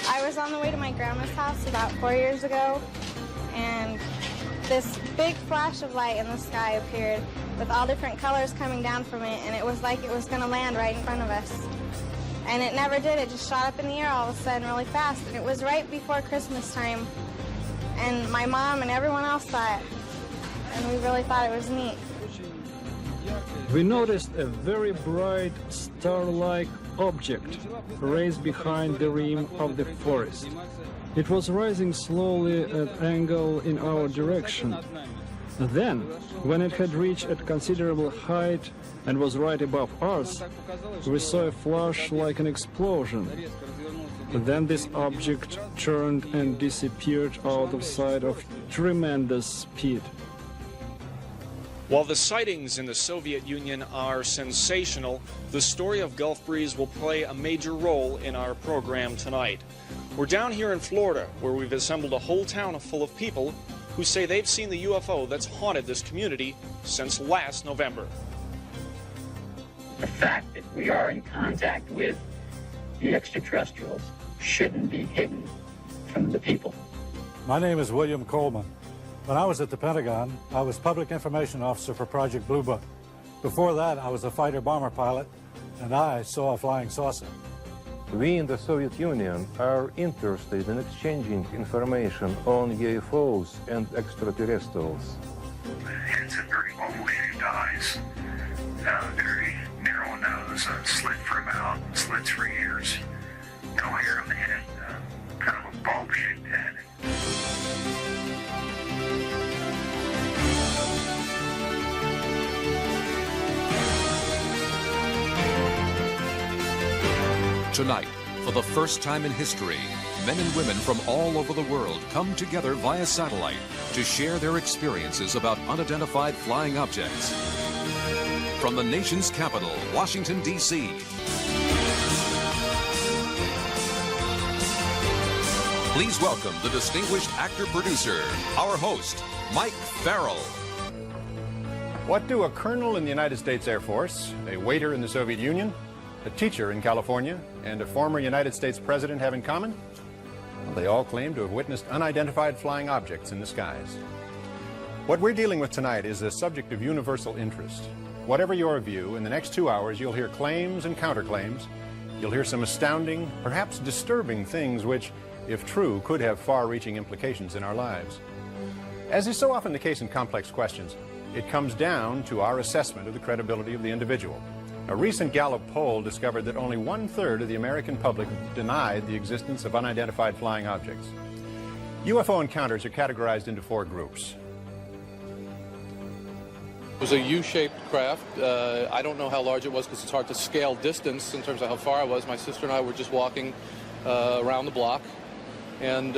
I was on the way to my grandma's house about 4 years ago, and this big flash of light in the sky appeared with all different colors coming down from it, and it was like it was going to land right in front of us. And it never did. It just shot up in the air all of a sudden really fast. And it was right before Christmas time, and my mom and everyone else saw it, and we really thought it was neat. We noticed a very bright star-like object raised behind the rim of the forest. It was rising slowly at an angle in our direction. Then, when it had reached a considerable height and was right above us, we saw a flash like an explosion. Then this object turned and disappeared out of sight at tremendous speed. While the sightings in the Soviet Union are sensational, the story of Gulf Breeze will play a major role in our program tonight. We're down here in Florida, where we've assembled a whole town full of people who say they've seen the UFO that's haunted this community since last November. The fact that we are in contact with the extraterrestrials shouldn't be hidden from the people. My name is William Coleman. When I was at the Pentagon, I was Public Information Officer for Project Blue Book. Before that, I was a fighter-bomber pilot, and I saw a flying saucer. We in the Soviet Union are interested in exchanging information on UFOs and extraterrestrials. Heads have very oval-shaped eyes, very narrow nose, slit for a mouth, slits for ears, no hair on the head, kind of a bulb-shaped head. Tonight, for the first time in history, men and women from all over the world come together via satellite to share their experiences about unidentified flying objects. From the nation's capital, Washington, D.C., please welcome the distinguished actor-producer, our host, Mike Farrell. What do a colonel in the United States Air Force, a waiter in the Soviet Union, a teacher in California, and a former United States president have in common? Well, they all claim to have witnessed unidentified flying objects in the skies. What we're dealing with tonight is a subject of universal interest. Whatever your view, in the next 2 hours you'll hear claims and counterclaims. You'll hear some astounding, perhaps disturbing things which, if true, could have far-reaching implications in our lives. As is so often the case in complex questions, it comes down to our assessment of the credibility of the individual. A recent Gallup poll discovered that only 1/3 of the American public denied the existence of unidentified flying objects. UFO encounters are categorized into 4 groups. It was a U-shaped craft. I don't know how large it was because it's hard to scale distance in terms of how far I was. My sister and I were just walking around the block, and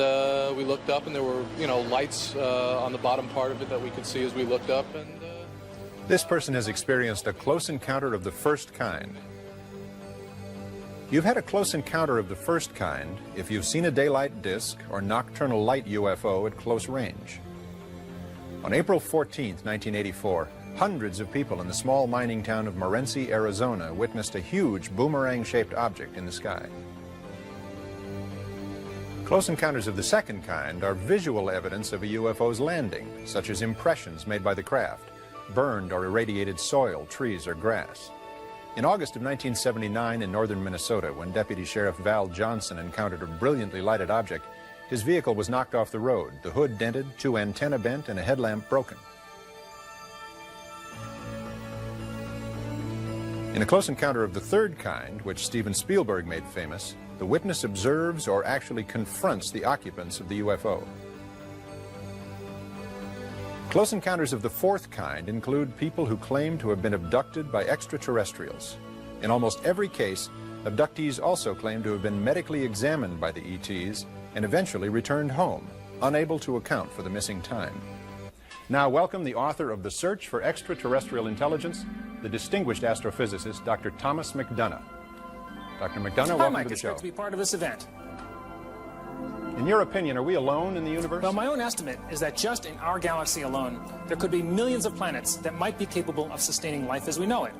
we looked up, and there were, lights on the bottom part of it that we could see as we looked up. And this person has experienced a close encounter of the first kind. You've had a close encounter of the first kind if you've seen a daylight disk or nocturnal light UFO at close range. On April 14th, 1984, hundreds of people in the small mining town of Morenci, Arizona, witnessed a huge boomerang-shaped object in the sky. Close encounters of the second kind are visual evidence of a UFO's landing, such as impressions made by the craft, burned or irradiated soil, trees, or grass. In August of 1979 in northern Minnesota, when Deputy Sheriff Val Johnson encountered a brilliantly lighted object, his vehicle was knocked off the road, the hood dented, 2 antennae bent, and a headlamp broken. In a close encounter of the third kind, which Steven Spielberg made famous, the witness observes or actually confronts the occupants of the UFO. Close encounters of the fourth kind include people who claim to have been abducted by extraterrestrials. In almost every case, abductees also claim to have been medically examined by the ETs and eventually returned home, unable to account for the missing time. Now welcome the author of The Search for Extraterrestrial Intelligence, the distinguished astrophysicist, Dr. Thomas McDonough. Dr. McDonough, welcome to the show. It's great to be part of this event. In your opinion, are we alone in the universe? Well, my own estimate is that just in our galaxy alone, there could be millions of planets that might be capable of sustaining life as we know it.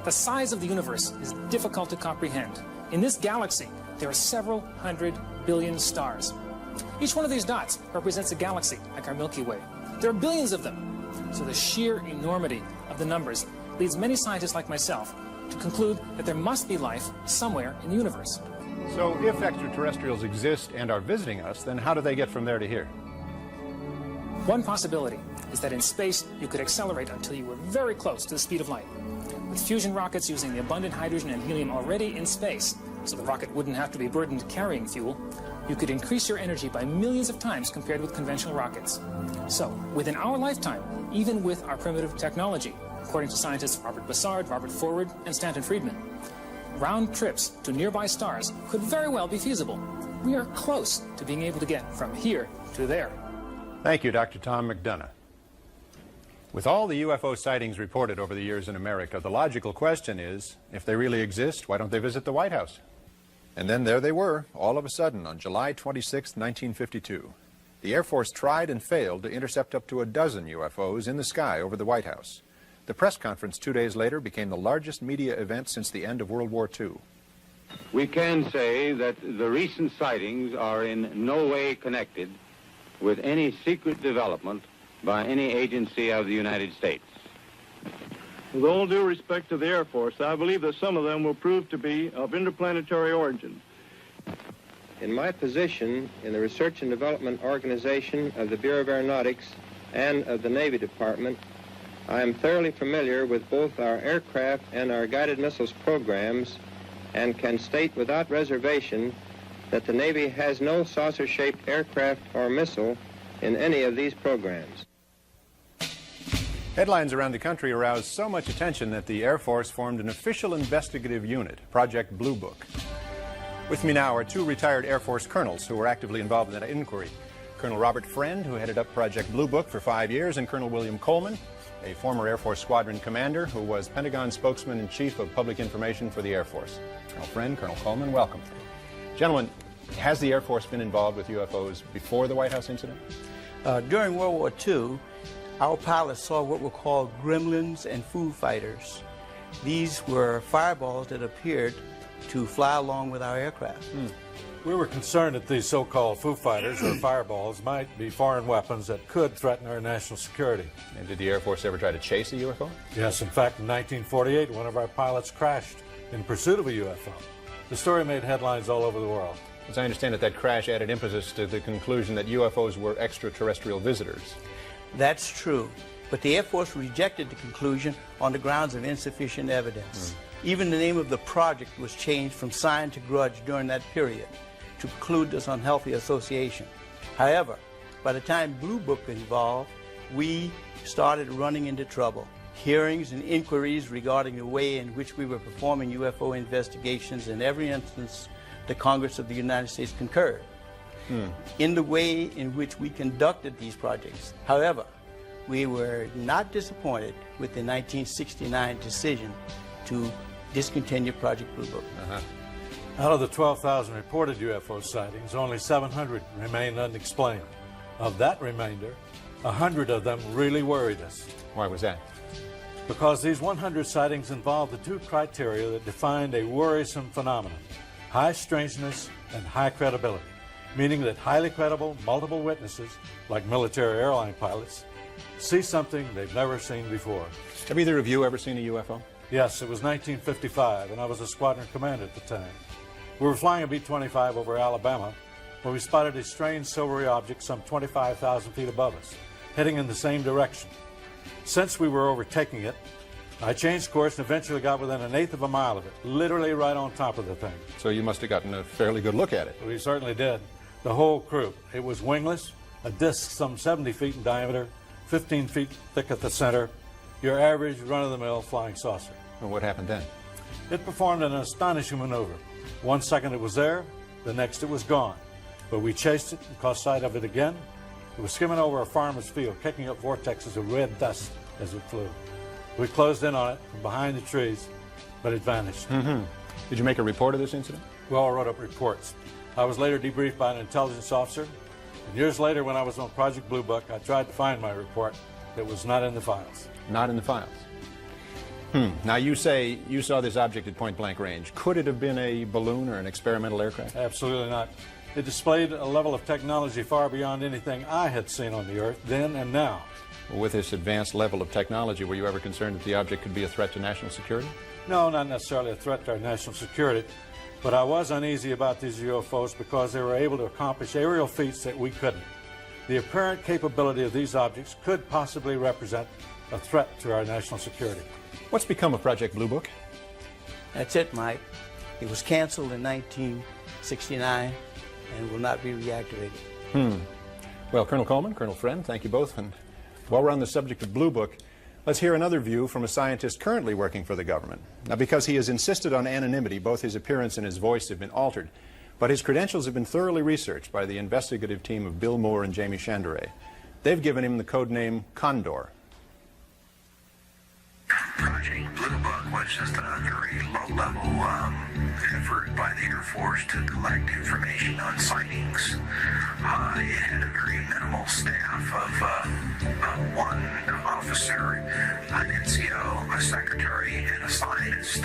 The size of the universe is difficult to comprehend. In this galaxy, there are several hundred billion stars. Each one of these dots represents a galaxy, like our Milky Way. There are billions of them. So the sheer enormity of the numbers leads many scientists like myself to conclude that there must be life somewhere in the universe. So if extraterrestrials exist and are visiting us, then how do they get from there to here? One possibility is that in space you could accelerate until you were very close to the speed of light. With fusion rockets using the abundant hydrogen and helium already in space, so the rocket wouldn't have to be burdened carrying fuel, you could increase your energy by millions of times compared with conventional rockets. So, within our lifetime, even with our primitive technology, according to scientists Robert Bussard, Robert Forward, and Stanton Friedman, round trips to nearby stars could very well be feasible. We are close to being able to get from here to there. Thank you, Dr. Tom McDonough. With all the UFO sightings reported over the years in America, the logical question is, if they really exist, why don't they visit the White House? And then there they were, all of a sudden, on July 26, 1952. The Air Force tried and failed to intercept up to a dozen UFOs in the sky over the White House. The press conference 2 days later became the largest media event since the end of World War II. We can say that the recent sightings are in no way connected with any secret development by any agency of the United States. With all due respect to the Air Force, I believe that some of them will prove to be of interplanetary origin. In my position in the Research and Development Organization of the Bureau of Aeronautics and of the Navy Department, I am thoroughly familiar with both our aircraft and our guided missiles programs and can state without reservation that the Navy has no saucer-shaped aircraft or missile in any of these programs. Headlines around the country aroused so much attention that the Air Force formed an official investigative unit, Project Blue Book. With me now are two retired Air Force colonels who were actively involved in that inquiry. Colonel Robert Friend, who headed up Project Blue Book for 5 years, and Colonel William Coleman, a former Air Force squadron commander who was Pentagon spokesman and chief of public information for the Air Force. Colonel Friend, Colonel Coleman, welcome. Gentlemen, has the Air Force been involved with UFOs before the White House incident? During World War II, our pilots saw what were called gremlins and Foo Fighters. These were fireballs that appeared to fly along with our aircraft. We were concerned that these so-called Foo Fighters or fireballs might be foreign weapons that could threaten our national security. And did the Air Force ever try to chase a UFO? Yes, in fact, in 1948, one of our pilots crashed in pursuit of a UFO. The story made headlines all over the world. As I understand it, that crash added impetus to the conclusion that UFOs were extraterrestrial visitors. That's true, but the Air Force rejected the conclusion on the grounds of insufficient evidence. Even the name of the project was changed from sign to grudge during that period to preclude this unhealthy association. However, by the time Blue Book was involved, we started running into trouble. Hearings and inquiries regarding the way in which we were performing UFO investigations, in every instance, the Congress of the United States concurred in the way in which we conducted these projects. However, we were not disappointed with the 1969 decision to discontinue Project Blue Book. Out of the 12,000 reported UFO sightings, only 700 remained unexplained. Of that remainder, 100 of them really worried us. Why was that? Because these 100 sightings involved the two criteria that defined a worrisome phenomenon: high strangeness and high credibility, meaning that highly credible, multiple witnesses, like military airline pilots, see something they've never seen before. Have either of you ever seen a UFO? Yes, it was 1955, and I was a squadron commander at the time. We were flying a B-25 over Alabama when we spotted a strange silvery object some 25,000 feet above us, heading in the same direction. Since we were overtaking it, I changed course and eventually got within 1/8 of a mile of it, literally right on top of the thing. So you must have gotten a fairly good look at it. We certainly did. The whole crew. It was wingless, a disc some 70 feet in diameter, 15 feet thick at the center, your average run-of-the-mill flying saucer. Well, what happened then? It performed an astonishing maneuver. 1 second it was there, the next it was gone. But we chased it and caught sight of it again. It was skimming over a farmer's field, kicking up vortexes of red dust as it flew. We closed in on it from behind the trees, but it vanished. Did you make a report of this incident? We all wrote up reports. I was later debriefed by an intelligence officer, and years later when I was on Project Blue Book, I tried to find my report that was not in the files. Not in the files. Now, you say you saw this object at point-blank range. Could it have been a balloon or an experimental aircraft? Absolutely not. It displayed a level of technology far beyond anything I had seen on the Earth then and now. With this advanced level of technology, were you ever concerned that the object could be a threat to national security? No, not necessarily a threat to our national security, but I was uneasy about these UFOs because they were able to accomplish aerial feats that we couldn't. The apparent capability of these objects could possibly represent a threat to our national security. What's become of Project Blue Book? That's it, Mike. It was canceled in 1969 and will not be reactivated. Well, Colonel Coleman, Colonel Friend, thank you both. And while we're on the subject of Blue Book, let's hear another view from a scientist currently working for the government. Now, because he has insisted on anonymity, both his appearance and his voice have been altered, but his credentials have been thoroughly researched by the investigative team of Bill Moore and Jamie Chandray. They've given him the code name Condor. Project Blue Book was just a very low-level effort by the Air Force to collect information on sightings. It had a very minimal staff of one officer, an NCO, a secretary, and a scientist.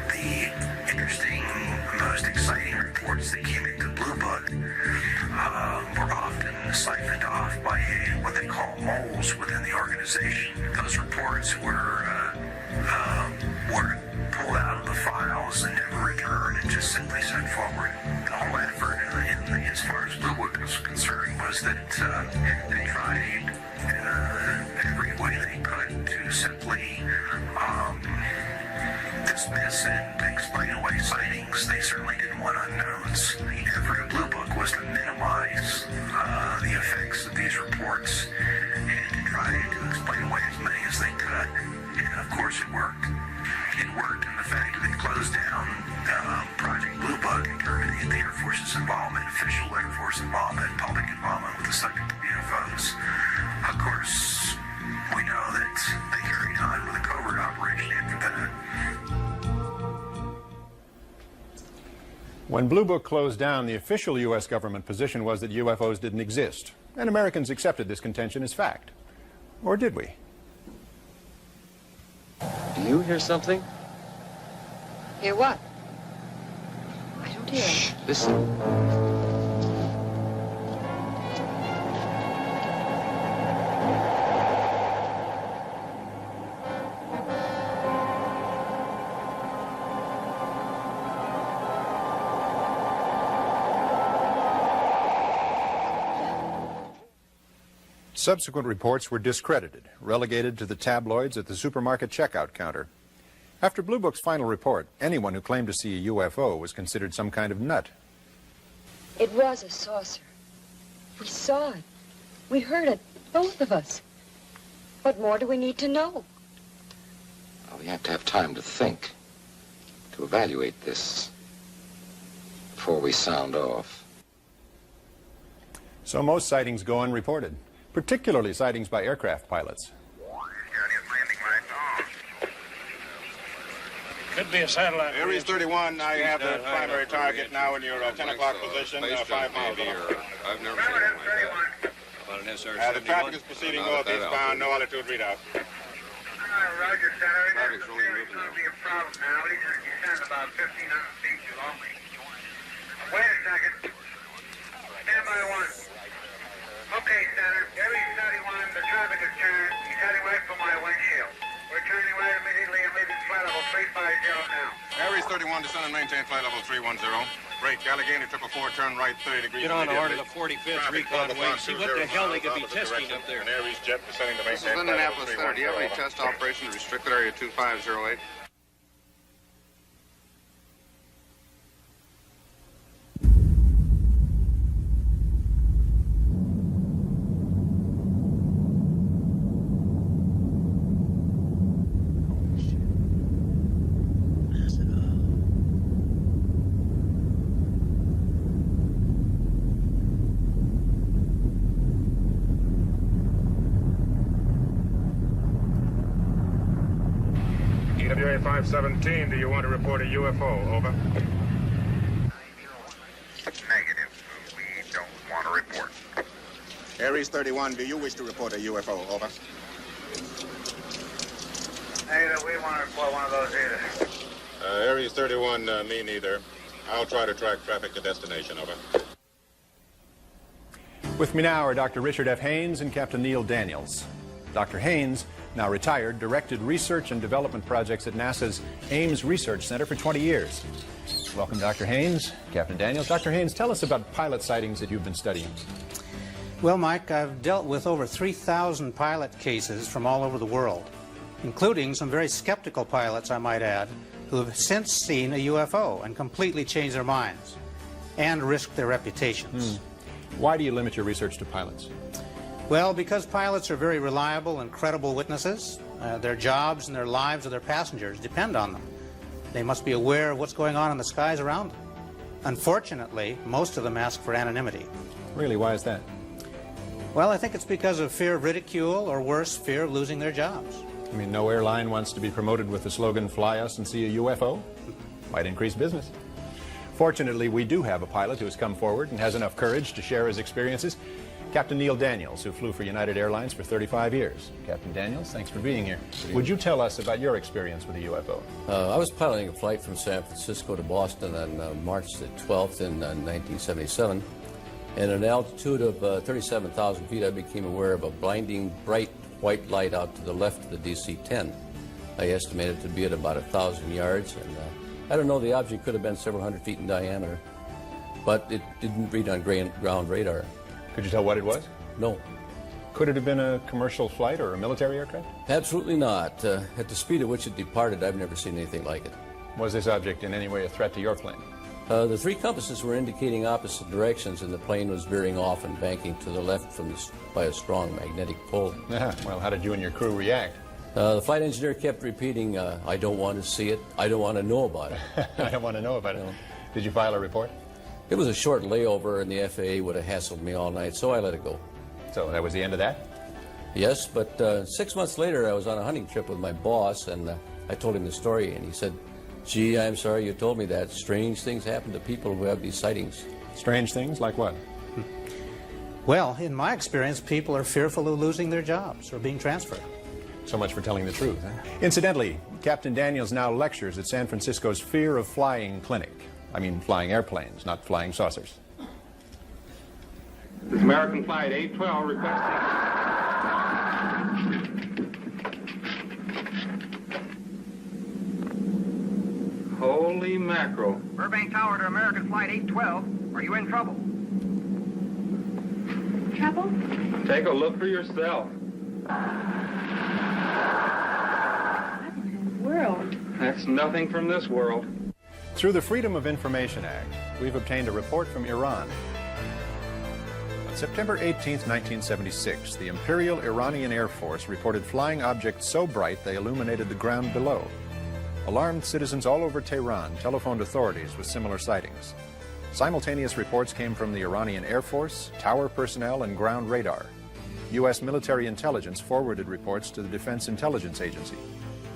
The interesting, most exciting reports that came into Blue Book were often siphoned off by what they call moles within the organization. Those reports were pulled out of the files and never returned and just simply sent forward. The whole effort, as far as Blue Book was concerned, was that they tried every way they could to simply dismiss and explain away sightings. They certainly didn't want unknowns. The effort of Blue Book was to minimize the effects of these reports and to try to explain away as many as they could. And of course it worked. It worked in the fact that it closed down Project Blue Book and terminated the Air Force's involvement, official Air Force involvement, public involvement with the subject of UFOs. Of course, we know that they carried on with a covert operation after that. When Blue Book closed down, the official U.S. government position was that UFOs didn't exist, and Americans accepted this contention as fact. Or did we? Do you hear something? Hear what? I don't hear. Shh, listen. Subsequent reports were discredited, relegated to the tabloids at the supermarket checkout counter. After Blue Book's final report, anyone who claimed to see a UFO was considered some kind of nut. It was a saucer. We saw it. We heard it, both of us. What more do we need to know? Well, we have to have time to think, to evaluate this before we sound off. So most sightings go unreported, particularly sightings by aircraft pilots. Could be a satellite. Aries 31, I have the primary target now in your 10 o'clock position, 5 miles off. I've never seen one like that. About an SR-71? The traffic is proceeding northeastbound, no altitude readout. Roger, Senator. Traffic's really moving now. Be a problem now. You send about 1,500 feet too long. Wait a second. Stand by one. Okay, Senator. Aries 31, the traffic is turned. He's heading right for my windshield. We're turning right immediately and leaving flight level 350 now. Aries 31, descend and maintain flight level 310. Break, Allegheny 444, turn right 30 degrees. Get on the horn of the 45th recon wing. See what the hell they could be testing up there. An Aries jet descending to maintain flight level 310. This is Indianapolis Center. Do you have any test operations restricted area 2508? EWA 517, do you want to report a UFO? Over. Negative. We don't want to report. Aries 31, do you wish to report a UFO? Over. Negative, we want to report one of those either. Aries 31, me neither. I'll try to track traffic to destination, over. With me now are Dr. Richard F. Haynes and Captain Neil Daniels. Dr. Haynes, now retired, directed research and development projects at NASA's Ames Research Center for 20 years. Welcome, Dr. Haynes. Captain Daniels. Dr. Haynes, tell us about pilot sightings that you've been studying. Well, Mike, I've dealt with over 3,000 pilot cases from all over the world, including some very skeptical pilots, I might add, who have since seen a UFO and completely changed their minds and risked their reputations. Why do you limit your research to pilots? Well, because pilots are very reliable and credible witnesses. Their jobs and their lives of their passengers depend on them. They must be aware of what's going on in the skies around them. Unfortunately, most of them ask for anonymity. Really? Why is that? Well, I think it's because of fear of ridicule, or worse, fear of losing their jobs. I mean, no airline wants to be promoted with the slogan, "Fly us and see a UFO." Might increase business. Fortunately, we do have a pilot who has come forward and has enough courage to share his experiences. Captain Neil Daniels, who flew for United Airlines for 35 years. Captain Daniels, thanks for being here. Would you tell us about your experience with a UFO? I was piloting a flight from San Francisco to Boston on March the 12th in 1977. At an altitude of 37,000 feet, I became aware of a blinding, bright white light out to the left of the DC-10. I estimated it to be at about 1,000 yards, and I don't know, the object could have been several hundred feet in diameter, but it didn't read on ground radar. Could you tell what it was? No. Could it have been a commercial flight or a military aircraft? Absolutely not. At the speed at which it departed, I've never seen anything like it. Was this object in any way a threat to your plane? The three compasses were indicating opposite directions, and the plane was veering off and banking to the left by a strong magnetic pull. Well, how did you and your crew react? The flight engineer kept repeating, "I don't want to see it. I don't want to know about it." I don't want to know about it. Did you file a report? It was a short layover, and the FAA would have hassled me all night, so I let it go. So that was the end of that? Yes, but 6 months later, I was on a hunting trip with my boss, and I told him the story, and he said, "Gee, I'm sorry you told me that. Strange things happen to people who have these sightings." Strange things? Like what? Well, in my experience, people are fearful of losing their jobs or being transferred. So much for telling the truth. Incidentally, Captain Daniels now lectures at San Francisco's Fear of Flying Clinic. I mean, flying airplanes, not flying saucers. This is American Flight 812 requesting... Holy mackerel. Burbank Tower to American Flight 812. Are you in trouble? Trouble? Take a look for yourself. World. That's nothing from this world. Through the Freedom of Information Act, we've obtained a report from Iran. On September 18, 1976, the Imperial Iranian Air Force reported flying objects so bright they illuminated the ground below. Alarmed citizens all over Tehran telephoned authorities with similar sightings. Simultaneous reports came from the Iranian Air Force, tower personnel, and ground radar. U.S. military intelligence forwarded reports to the Defense Intelligence Agency.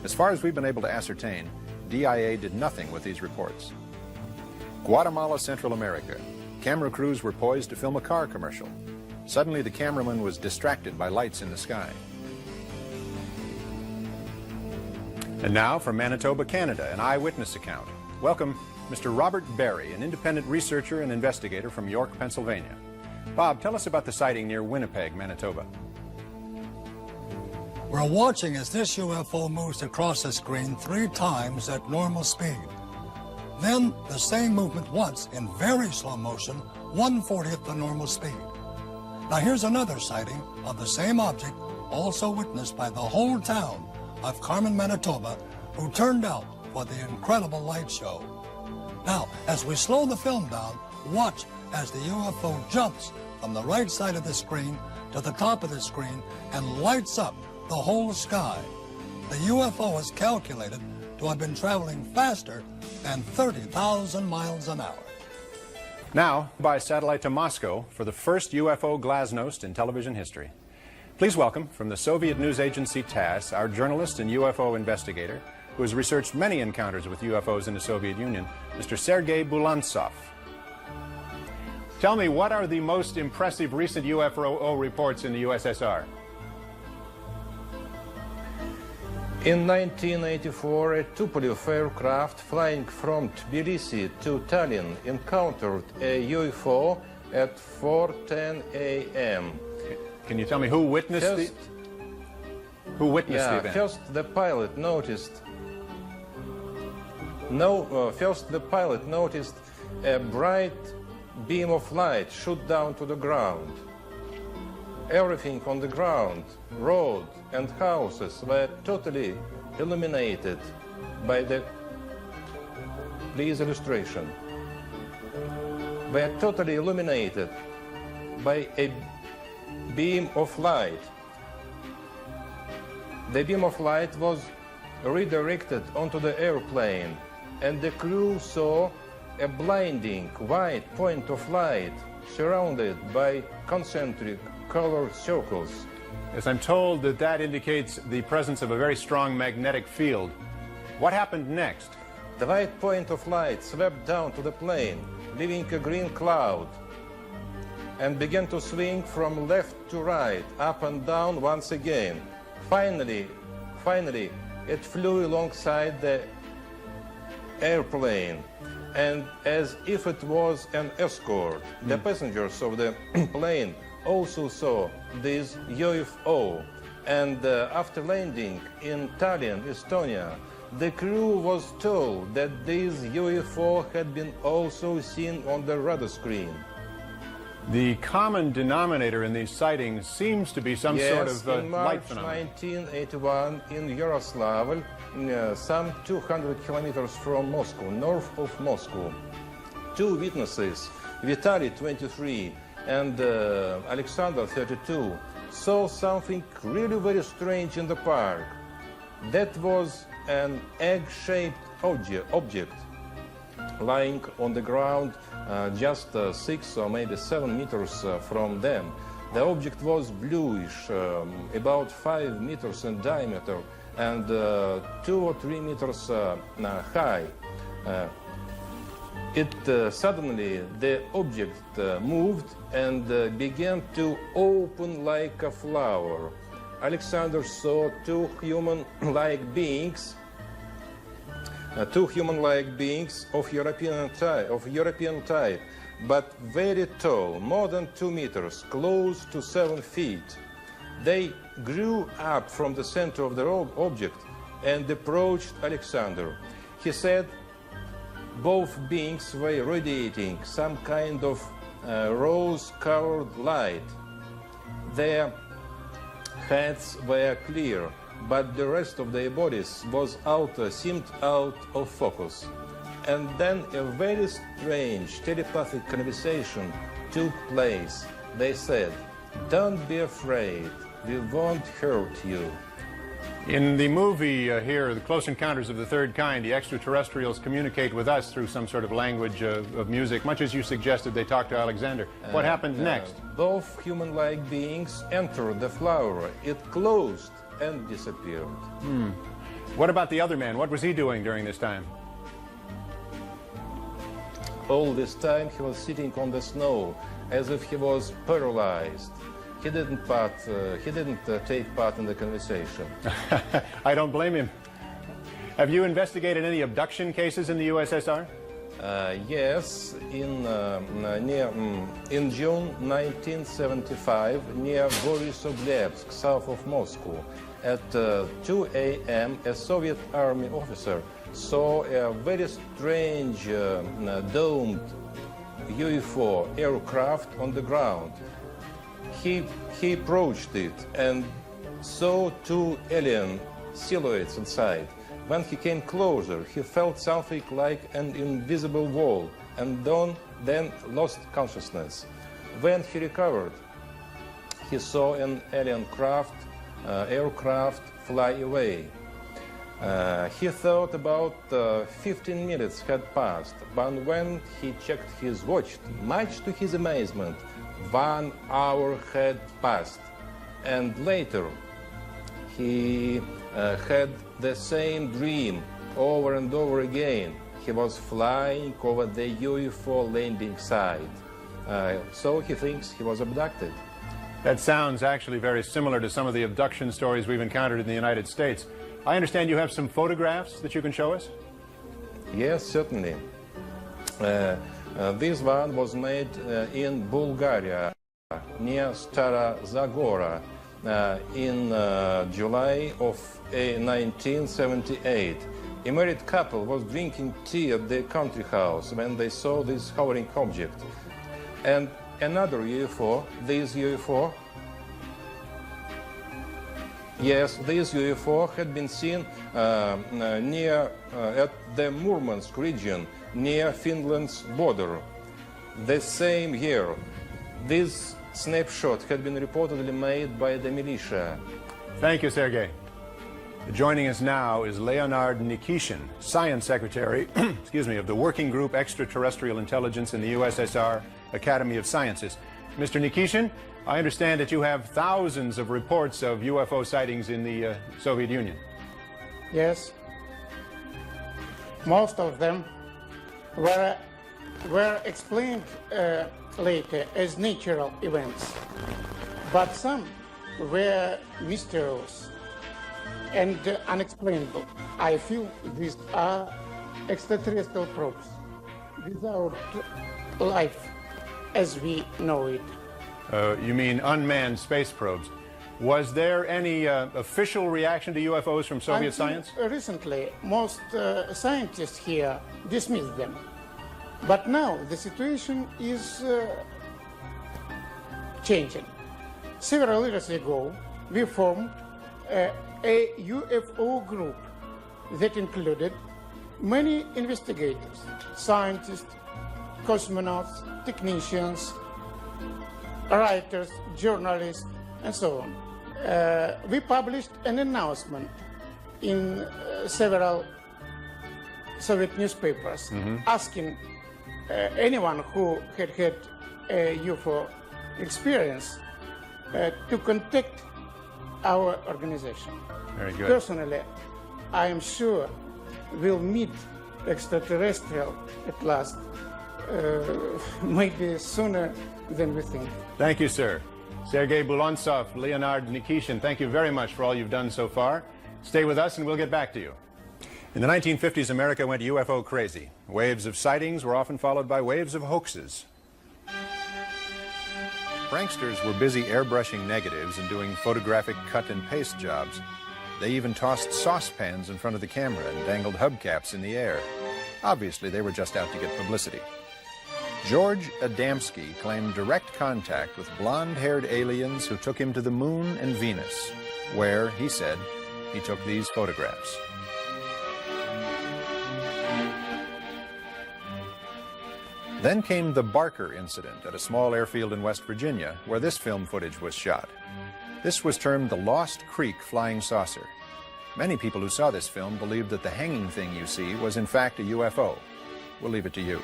As far as we've been able to ascertain, DIA did nothing with these reports. Guatemala, Central America. Camera crews were poised to film a car commercial. Suddenly, the cameraman was distracted by lights in the sky. And now, from Manitoba, Canada, an eyewitness account. Welcome, Mr. Robert Barry, an independent researcher and investigator from York, Pennsylvania. Bob, tell us about the sighting near Winnipeg, Manitoba. We're watching as this UFO moves across the screen 3 times at normal speed. Then the same movement once in very slow motion, 1/40th the normal speed. Now here's another sighting of the same object, also witnessed by the whole town of Carmen, Manitoba, who turned out for the incredible light show. Now, as we slow the film down, watch as the UFO jumps from the right side of the screen to the top of the screen and lights up the whole sky. The UFO is calculated to have been traveling faster than 30,000 miles an hour. Now, by satellite to Moscow for the first UFO glasnost in television history. Please welcome, from the Soviet news agency TASS, our journalist and UFO investigator, who has researched many encounters with UFOs in the Soviet Union, Mr. Sergei Bulantsov. Tell me, what are the most impressive recent UFO reports in the USSR? In 1984, a Tupolev aircraft flying from Tbilisi to Tallinn encountered a UFO at 4:10 a.m. Can you tell me who witnessed the event? First the pilot noticed a bright beam of light shoot down to the ground. Everything on the ground, road and houses, were totally illuminated by the, please illustration, were totally illuminated by a beam of light. The beam of light was redirected onto the airplane, and the crew saw a blinding white point of light surrounded by concentric colored circles. Yes, I'm told that that indicates the presence of a very strong magnetic field. What happened next? The white point of light swept down to the plane, leaving a green cloud, and began to swing from left to right, up and down once again. Finally, it flew alongside the airplane, and as if it was an escort, the passengers of the plane also saw this UFO, and after landing in Tallinn, Estonia, the crew was told that this UFO had been also seen on the radar screen. The common denominator in these sightings seems to be some sort of light phenomenon. In March 1981 in Yaroslavl, some 200 kilometers from Moscow, north of Moscow, two witnesses, Vitaly, 23, and Alexander, 32, saw something really very strange in the park. That was an egg-shaped object lying on the ground just 6 or maybe 7 meters from them. The object was bluish, about 5 meters in diameter and 2 or 3 meters high. Suddenly the object moved and began to open like a flower. Alexander saw two human-like beings of European type, but very tall, more than 2 meters, close to 7 feet. They grew up from the center of the object and approached Alexander. He said both beings were radiating some kind of rose-colored light. Their heads were clear, but the rest of their bodies seemed out of focus. And then a very strange telepathic conversation took place. They said, "Don't be afraid, we won't hurt you." In the movie here, The Close Encounters of the Third Kind, the extraterrestrials communicate with us through some sort of language of music, much as you suggested they talked to Alexander. What happened next? Both human-like beings entered the flower. It closed and disappeared. What about the other man? What was he doing during this time? All this time he was sitting on the snow as if he was paralyzed. He didn't take part in the conversation. I don't blame him. Have you investigated any abduction cases in the USSR? Yes, in June 1975, near Borisovlebsk, south of Moscow, at 2 a.m., a Soviet army officer saw a very strange domed UFO aircraft on the ground. He approached it and saw two alien silhouettes inside. When he came closer, he felt something like an invisible wall and then lost consciousness. When he recovered, he saw an alien aircraft fly away. He thought about 15 minutes had passed, but when he checked his watch, much to his amazement, 1 hour had passed. And later, he had the same dream over and over again. He was flying over the UFO landing site. So he thinks he was abducted. That sounds actually very similar to some of the abduction stories we've encountered in the United States. I understand you have some photographs that you can show us? Yes, certainly. This one was made in Bulgaria, near Stara Zagora, in July of 1978. A married couple was drinking tea at their country house when they saw this hovering object. And another UFO, this UFO, yes, this UFO had been seen near at the Murmansk region, near Finland's border. The same year, this snapshot had been reportedly made by the militia. Thank you, Sergei. Joining us now is Leonard Nikishin, Science Secretary excuse me, of the Working Group Extraterrestrial Intelligence in the USSR Academy of Sciences. Mr. Nikishin, I understand that you have thousands of reports of UFO sightings in the Soviet Union. Yes. Most of them were explained later as natural events, but some were mysterious and unexplainable. I feel these are extraterrestrial probes without life as we know it. You mean unmanned space probes. Was there any official reaction to UFOs from Soviet science? Recently, most scientists here dismissed them. But now the situation is changing. Several years ago, we formed a UFO group that included many investigators, scientists, cosmonauts, technicians, writers, journalists, and so on. We published an announcement in several Soviet newspapers asking anyone who had had a UFO experience to contact our organization. Very good. Personally, I am sure we'll meet extraterrestrial at last, maybe sooner than we think. Thank you, sir. Sergei Bulontsov, Leonard Nikishin, thank you very much for all you've done so far. Stay with us and we'll get back to you. In the 1950s, America went UFO crazy. Waves of sightings were often followed by waves of hoaxes. Pranksters were busy airbrushing negatives and doing photographic cut and paste jobs. They even tossed saucepans in front of the camera and dangled hubcaps in the air. Obviously, they were just out to get publicity. George Adamski claimed direct contact with blonde-haired aliens who took him to the moon and Venus, where, he said, he took these photographs. Then came the Barker incident at a small airfield in West Virginia, where this film footage was shot. This was termed the Lost Creek Flying Saucer. Many people who saw this film believed that the hanging thing you see was in fact a UFO. We'll leave it to you.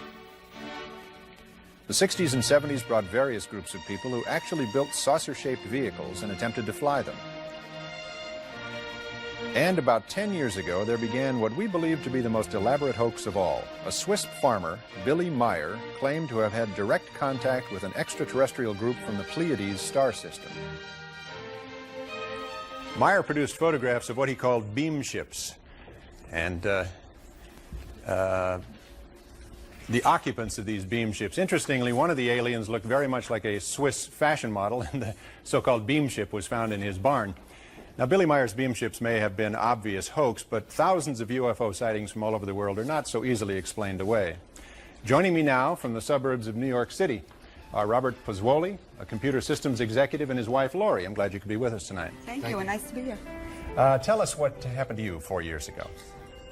The 60s and 70s brought various groups of people who actually built saucer-shaped vehicles and attempted to fly them. And about 10 years ago, there began what we believe to be the most elaborate hoax of all. A Swiss farmer, Billy Meyer, claimed to have had direct contact with an extraterrestrial group from the Pleiades star system. Meyer produced photographs of what he called beam ships. And the occupants of these beam ships. Interestingly, one of the aliens looked very much like a Swiss fashion model, and the so-called beam ship was found in his barn. Now, Billy Meyer's beam ships may have been obvious hoax, but thousands of UFO sightings from all over the world are not so easily explained away. Joining me now from the suburbs of New York City are Robert Pozzuoli, a computer systems executive, and his wife, Lori. I'm glad you could be with us tonight. Thank you, and nice to be here. Tell us what happened to you 4 years ago.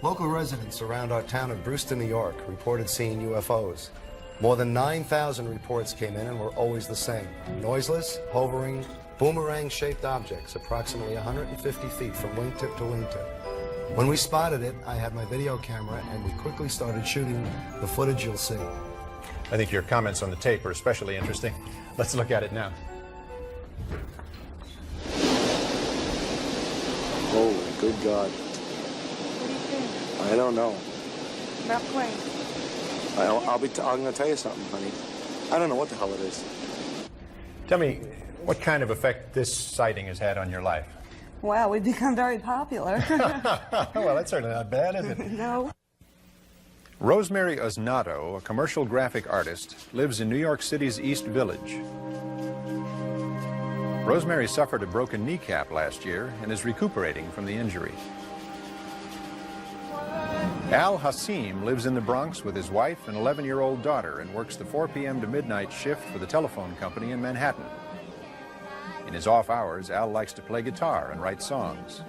Local residents around our town of Brewster, New York, reported seeing UFOs. More than 9,000 reports came in and were always the same. Noiseless, hovering, boomerang-shaped objects approximately 150 feet from wingtip to wingtip. When we spotted it, I had my video camera and we quickly started shooting the footage you'll see. I think your comments on the tape are especially interesting. Let's look at it now. Oh, good God. I don't know. Not quite. I'm going to tell you something, honey. I don't know what the hell it is. Tell me, what kind of effect this sighting has had on your life? Well, we've become very popular. Well, that's certainly not bad, is it? No. Rosemary Osnato, a commercial graphic artist, lives in New York City's East Village. Rosemary suffered a broken kneecap last year and is recuperating from the injury. Al Hassim lives in the Bronx with his wife and 11-year-old daughter and works the 4 p.m. to midnight shift for the telephone company in Manhattan. In his off hours, Al likes to play guitar and write songs.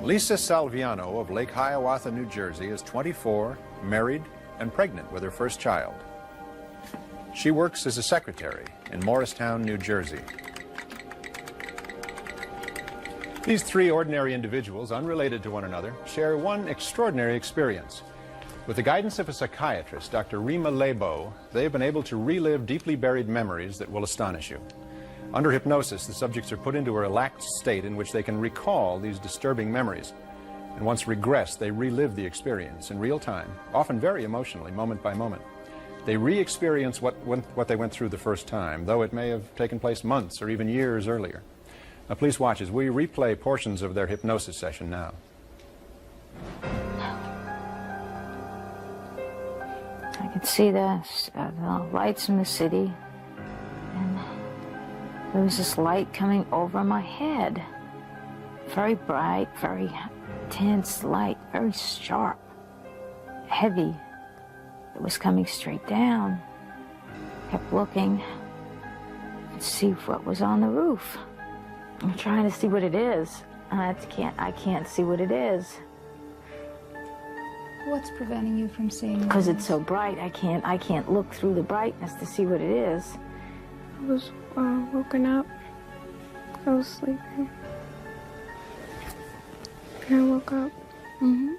Lisa Salviano of Lake Hiawatha, New Jersey is 24, married, and pregnant with her first child. She works as a secretary in Morristown, New Jersey. These three ordinary individuals, unrelated to one another, share one extraordinary experience. With the guidance of a psychiatrist, Dr. Rima Lebo, they have been able to relive deeply buried memories that will astonish you. Under hypnosis, the subjects are put into a relaxed state in which they can recall these disturbing memories. And once regressed, they relive the experience in real time, often very emotionally, moment by moment. They re-experience what they went through the first time, though it may have taken place months or even years earlier. Now, please watch as we replay portions of their hypnosis session now. I could see the lights in the city, and there was this light coming over my head. Very bright, very intense light, very sharp, heavy. It was coming straight down. Kept looking to see what was on the roof. I'm trying to see what it is. I can't see what it is. What's preventing you from seeing it? Because it's so bright, I can't look through the brightness to see what it is. I was woken up. I was sleeping. And I woke up. Mm-hmm.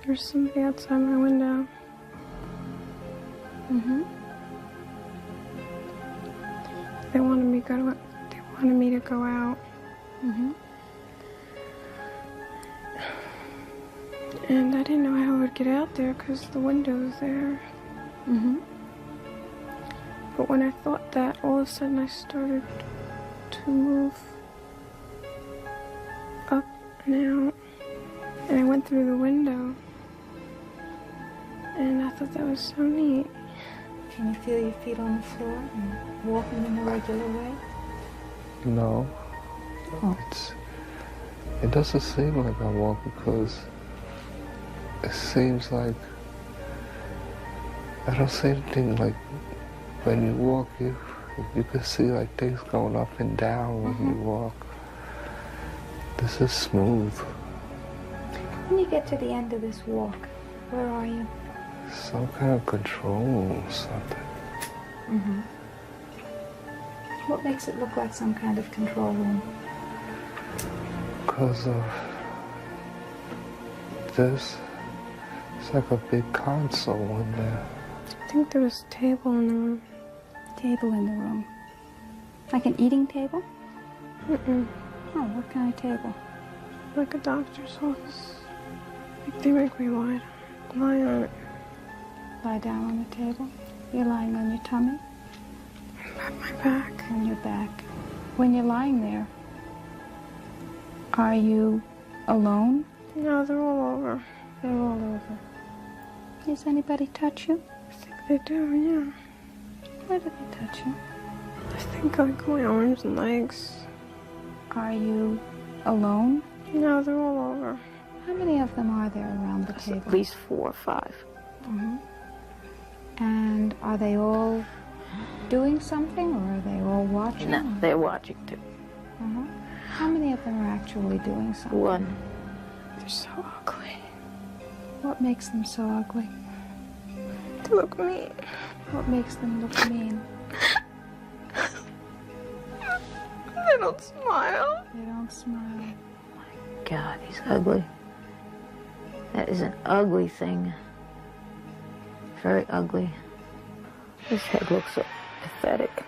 There's somebody outside my window. Mm-hmm. They wanted me to go out. Mm-hmm. And I didn't know how I would get out there because the window was there. Mm-hmm. But when I thought that, all of a sudden I started to move up and out. And I went through the window. And I thought that was so neat. Can you feel your feet on the floor and walking in a regular way? No. Oh. It doesn't seem like I walk because it seems like I don't see anything like when you walk, you can see like things going up and down when you walk. This is smooth. When you get to the end of this walk, where are you? Some kind of control or something. Mm-hmm. What makes it look like some kind of control room? Because of this. It's like a big console in there. I think there was a table in the room. Table in the room? Like an eating table? Mm-mm. Oh, what kind of table? Like a doctor's office. Like they make me lie on it. Lie down on the table? You're lying on your tummy? On my back. On your back. When you're lying there, are you alone? No, they're all over. They're all over. Does anybody touch you? I think they do, yeah. Where do they touch you? I think like my arms and legs. Are you alone? No, they're all over. How many of them are there around the table? At least 4 or 5. Mm-hmm. And are they all doing something, or are they all watching? No, they're watching too. Uh-huh. How many of them are actually doing something? 1. They're so ugly. What makes them so ugly? They look mean. What makes them look mean? They don't smile. They don't smile. God, he's ugly. That is an ugly thing. Very ugly. His head looks so pathetic.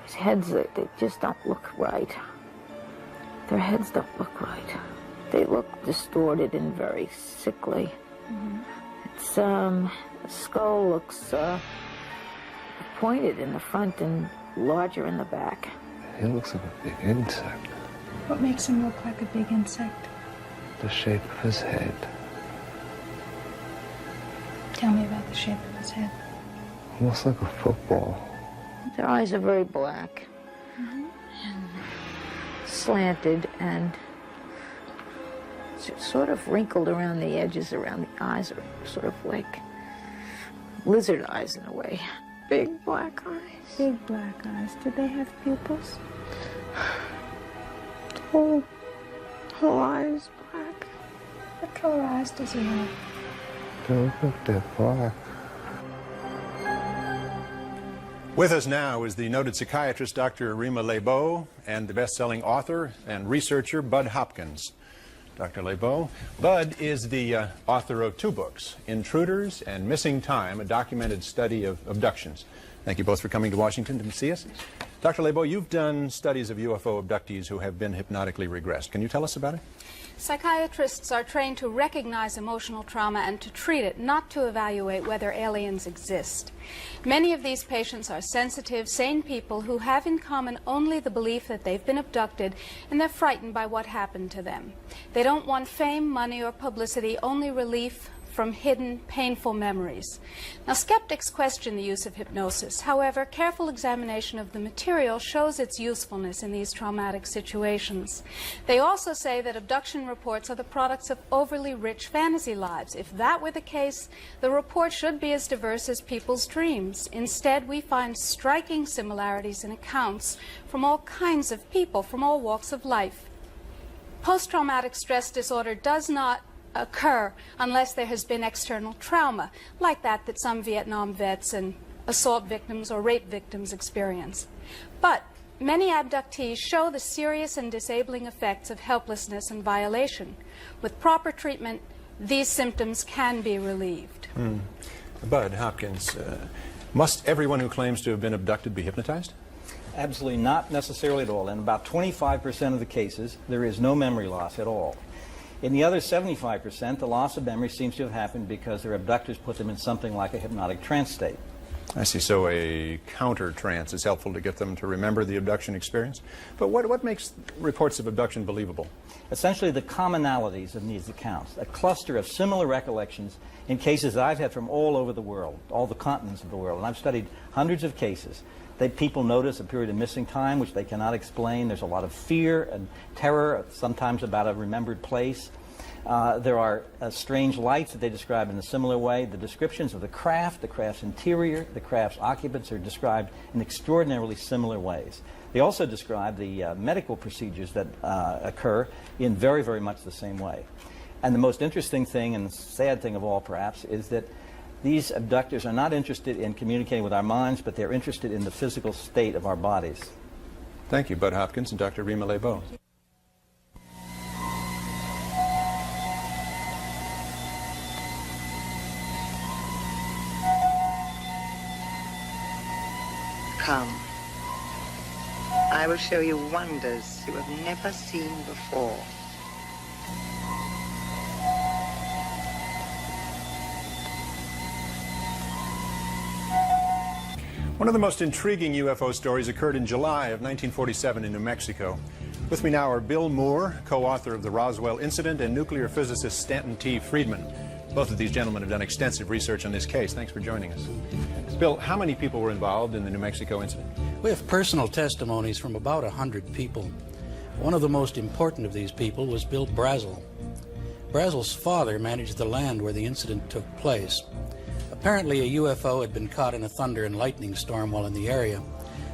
His heads, they just don't look right. Their heads don't look right. They look distorted and very sickly. Mm-hmm. It's, the skull looks pointed in the front and larger in the back. He looks like a big insect. What makes him look like a big insect? The shape of his head. Tell me about the shape of his head. Almost like a football. Their eyes are very black, Mm-hmm. and slanted, and sort of wrinkled around the edges, around the eyes, are sort of like lizard eyes in a way. Big black eyes. Big black eyes. Did they have pupils? Whole eyes black. What color eyes does he have? They look like they're black. With us now is the noted psychiatrist Dr. Rima Lebeau and the best-selling author and researcher Bud Hopkins. Dr. Lebeau. Bud is the author of 2 books, Intruders and Missing Time, a documented study of abductions. Thank you both for coming to Washington to see us. Dr. Lebeau, you've done studies of UFO abductees who have been hypnotically regressed. Can you tell us about it? Psychiatrists are trained to recognize emotional trauma and to treat it, not to evaluate whether aliens exist. Many of these patients are sensitive, sane people who have in common only the belief that they've been abducted, and they're frightened by what happened to them. They don't want fame, money, or publicity, only relief from hidden, painful memories. Now, skeptics question the use of hypnosis. However, careful examination of the material shows its usefulness in these traumatic situations. They also say that abduction reports are the products of overly rich fantasy lives. If that were the case, the report should be as diverse as people's dreams. Instead, we find striking similarities in accounts from all kinds of people, from all walks of life. Post-traumatic stress disorder does not occur unless there has been external trauma, like that some Vietnam vets and assault victims or rape victims experience. But many abductees show the serious and disabling effects of helplessness and violation. With proper treatment, these symptoms can be relieved. Bud Hopkins, must everyone who claims to have been abducted be hypnotized? Absolutely not necessarily at all. In about 25% of the cases, there is no memory loss at all. In the other 75%, the loss of memory seems to have happened because their abductors put them in something like a hypnotic trance state. I see. So a counter trance is helpful to get them to remember the abduction experience. But what makes reports of abduction believable? Essentially the commonalities of these accounts, a cluster of similar recollections in cases that I've had from all over the world, all the continents of the world. And I've studied hundreds of cases. People notice a period of missing time which they cannot explain. There's a lot of fear and terror, sometimes about a remembered place. There are strange lights that they describe in a similar way. The descriptions of the craft's interior, the craft's occupants are described in extraordinarily similar ways. They also describe the medical procedures that occur in very, very much the same way. And the most interesting thing, and the sad thing of all perhaps, is that these abductors are not interested in communicating with our minds, but they're interested in the physical state of our bodies. Thank you, Bud Hopkins and Dr. Rima Lebeau. Come. I will show you wonders you have never seen before. One of the most intriguing UFO stories occurred in July of 1947 in New Mexico. With me now are Bill Moore, co-author of the Roswell Incident, and nuclear physicist Stanton T. Friedman. Both of these gentlemen have done extensive research on this case. Thanks for joining us. Bill, how many people were involved in the New Mexico incident? We have personal testimonies from about 100 people. One of the most important of these people was Bill Brazel. Brazel's father managed the land where the incident took place. Apparently, a UFO had been caught in a thunder and lightning storm while in the area.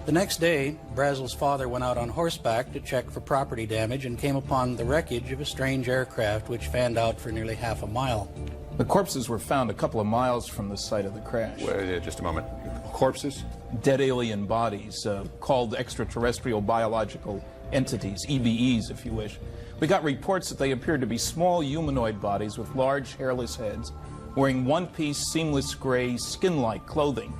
The next day, Brazel's father went out on horseback to check for property damage and came upon the wreckage of a strange aircraft which fanned out for nearly half a mile. The corpses were found a couple of miles from the site of the crash. Wait, just a moment. Corpses? Dead alien bodies, called extraterrestrial biological entities, EBEs if you wish. We got reports that they appeared to be small humanoid bodies with large hairless heads, wearing one-piece seamless gray skin-like clothing.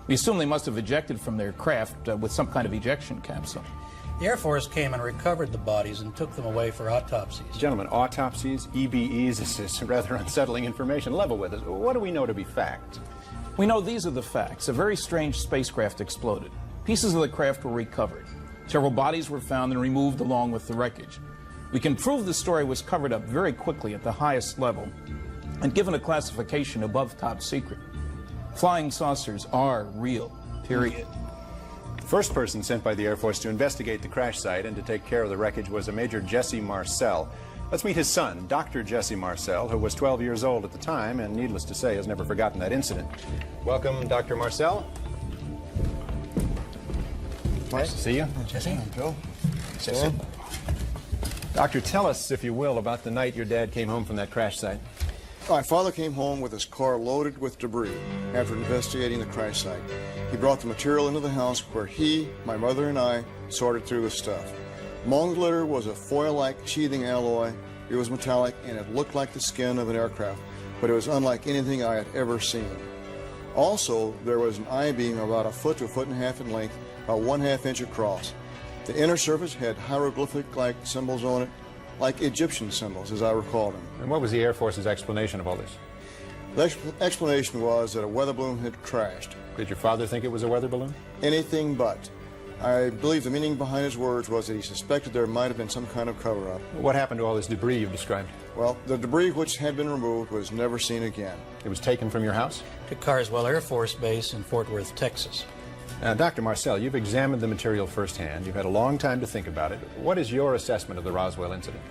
We assume they must have ejected from their craft with some kind of ejection capsule. The Air Force came and recovered the bodies and took them away for autopsies. Gentlemen, autopsies, EBEs, this is rather unsettling information. Level with us. What do we know to be fact? We know these are the facts. A very strange spacecraft exploded. Pieces of the craft were recovered. Several bodies were found and removed along with the wreckage. We can prove the story was covered up very quickly at the highest level and given a classification above top secret. Flying saucers are real, period. The first person sent by the Air Force to investigate the crash site and to take care of the wreckage was a Major Jesse Marcel. Let's meet his son, Dr. Jesse Marcel, who was 12 years old at the time and, needless to say, has never forgotten that incident. Welcome, Dr. Marcel. Nice to see you. Jesse. Joe. Jesse. Doctor, tell us, if you will, about the night your dad came home from that crash site. My father came home with his car loaded with debris after investigating the crash site. He brought the material into the house where he, my mother, and I sorted through the stuff. Among the litter was a foil-like sheathing alloy. It was metallic and it looked like the skin of an aircraft, but it was unlike anything I had ever seen. Also, there was an I-beam about 1 foot to 1.5 feet in length, about 1/2 inch across. The inner surface had hieroglyphic-like symbols on it, like Egyptian symbols, as I recall them. And what was the Air Force's explanation of all this? The explanation was that a weather balloon had crashed. Did your father think it was a weather balloon? Anything but. I believe the meaning behind his words was that he suspected there might have been some kind of cover-up. What happened to all this debris you've described? Well, the debris which had been removed was never seen again. It was taken from your house? To Carswell Air Force Base in Fort Worth, Texas. Now, Dr. Marcel, you've examined the material firsthand. You've had a long time to think about it. What is your assessment of the Roswell incident?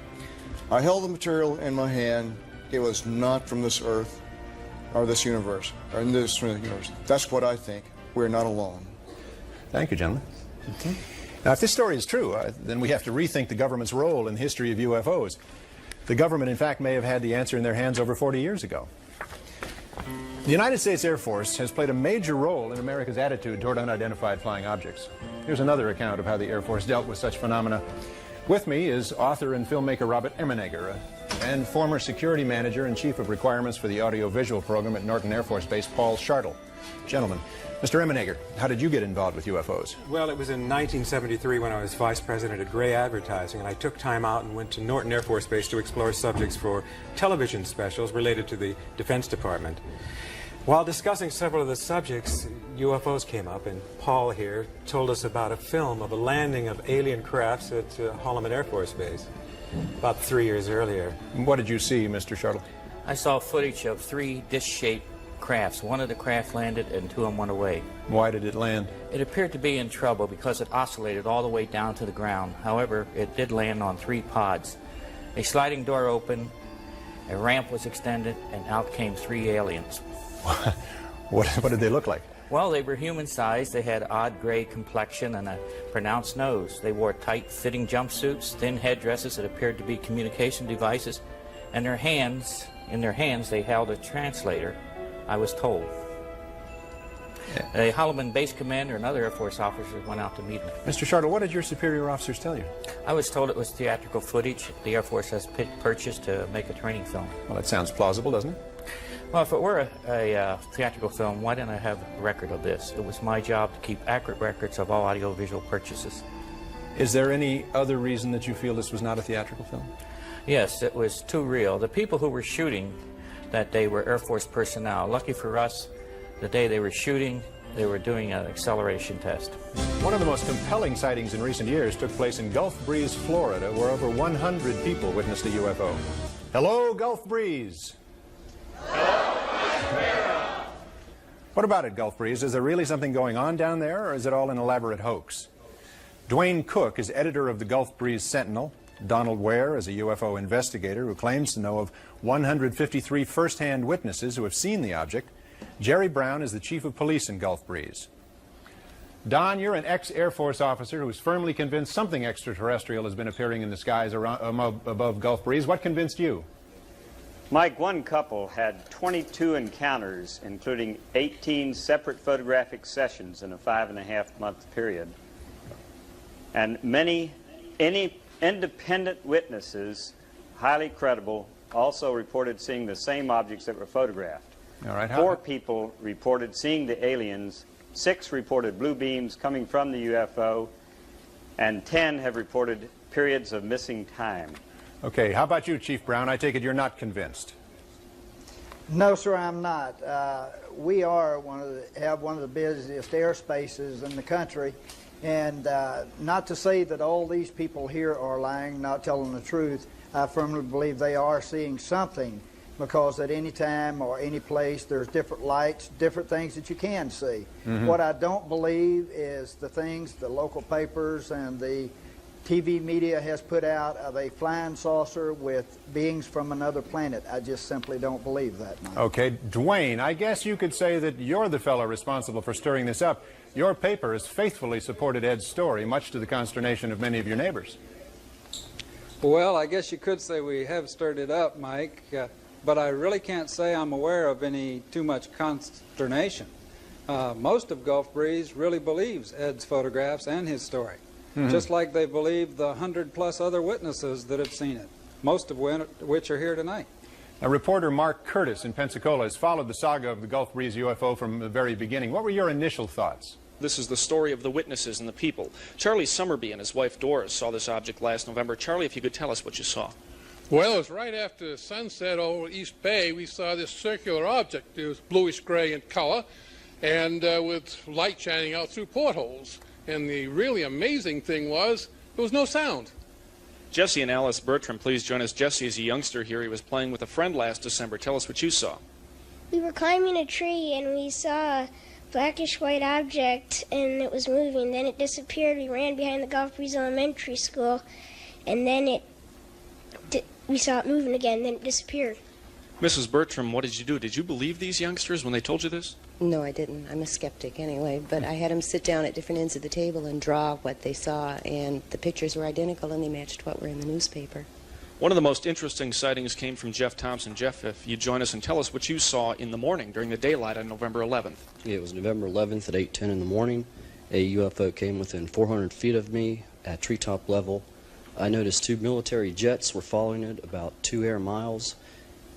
I held the material in my hand. It was not from this earth or this universe, or in this universe. That's what I think. We're not alone. Thank you, gentlemen. Now, if this story is true, then we have to rethink the government's role in the history of UFOs. The government, in fact, may have had the answer in their hands over 40 years ago. The United States Air Force has played a major role in America's attitude toward unidentified flying objects. Here's another account of how the Air Force dealt with such phenomena. With me is author and filmmaker Robert Emenegger and former security manager and chief of requirements for the audiovisual program at Norton Air Force Base, Paul Schartle. Gentlemen, Mr. Emenegger, how did you get involved with UFOs? Well, it was in 1973 when I was vice president at Gray Advertising, and I took time out and went to Norton Air Force Base to explore subjects for television specials related to the Defense Department. While discussing several of the subjects, UFOs came up, and Paul here told us about a film of a landing of alien crafts at Holloman Air Force Base about 3 years earlier. What did you see, Mr. Schartle? I saw footage of 3 dish-shaped crafts. One of the craft landed and 2 of them went away. Why did it land? It appeared to be in trouble because it oscillated all the way down to the ground. However, it did land on 3 pods. A sliding door opened, a ramp was extended, and out came 3 aliens. What did they look like? Well, they were human-sized. They had odd gray complexion and a pronounced nose. They wore tight-fitting jumpsuits, thin headdresses that appeared to be communication devices, and in their hands they held a translator, I was told. A Holloman base commander and other Air Force officers went out to meet them. Mr. Schartle, what did your superior officers tell you? I was told it was theatrical footage the Air Force has purchased to make a training film. Well, that sounds plausible, doesn't it? Well, if it were a theatrical film, why didn't I have a record of this? It was my job to keep accurate records of all audiovisual purchases. Is there any other reason that you feel this was not a theatrical film? Yes, it was too real. The people who were shooting that day were Air Force personnel. Lucky for us, the day they were shooting, they were doing an acceleration test. One of the most compelling sightings in recent years took place in Gulf Breeze, Florida, where over 100 people witnessed a UFO. Hello, Gulf Breeze. What about it, Gulf Breeze? Is there really something going on down there, or is it all an elaborate hoax? Dwayne Cook is editor of the Gulf Breeze Sentinel. Donald Ware is a UFO investigator who claims to know of 153 first-hand witnesses who have seen the object. Jerry Brown is the chief of police in Gulf Breeze. Don, you're an ex-Air Force officer who's firmly convinced something extraterrestrial has been appearing in the skies above Gulf Breeze. What convinced you? Mike, one couple had 22 encounters, including 18 separate photographic sessions in a 5.5-month period. And many independent witnesses, highly credible, also reported seeing the same objects that were photographed. All right. 4 people reported seeing the aliens, 6 reported blue beams coming from the UFO, and 10 have reported periods of missing time. Okay, how about you, Chief Brown? I take it you're not convinced. No, sir, I'm not. We are have one of the busiest airspaces in the country, And not to say that all these people here are lying, not telling the truth. I firmly believe they are seeing something, because at any time or any place there's different lights, different things that you can see. What I don't believe is the things the local papers and the TV media has put out of a flying saucer with beings from another planet. I just simply don't believe that, Mike. Okay, Dwayne, I guess you could say that you're the fellow responsible for stirring this up. Your paper has faithfully supported Ed's story, much to the consternation of many of your neighbors. Well, I guess you could say we have stirred it up, Mike, but I really can't say I'm aware of any too much consternation. Most of Gulf Breeze really believes Ed's photographs and his story, just like they believe the 100+ other witnesses that have seen it, most of which are here tonight. Now, reporter Mark Curtis in Pensacola has followed the saga of the Gulf Breeze UFO from the very beginning. What were your initial thoughts? This is the story of the witnesses and the people. Charlie Summerby and his wife Doris saw this object last November. Charlie, if you could tell us what you saw. Well, it was right after sunset over East Bay. We saw this circular object. It was bluish gray in color and with light shining out through portholes. And the really amazing thing was there was no sound. Jesse and Alice Bertram, please join us. Jesse is a youngster here. He was playing with a friend last December. Tell us what you saw. We were climbing a tree and we saw a blackish white object and it was moving. Then it disappeared. We ran behind the Gulf Breeze Elementary School and then we saw it moving again. Then it disappeared. Mrs. Bertram, what did you do? Did you believe these youngsters when they told you this? No, I didn't. I'm a skeptic anyway, but I had them sit down at different ends of the table and draw what they saw, and the pictures were identical and they matched what were in the newspaper. One of the most interesting sightings came from Jeff Thompson. Jeff, if you join us and tell us what you saw in the morning during the daylight on November 11th. Yeah, it was November 11th at 8:10 in the morning. A UFO came within 400 feet of me at treetop level. I noticed 2 military jets were following it about 2 air miles.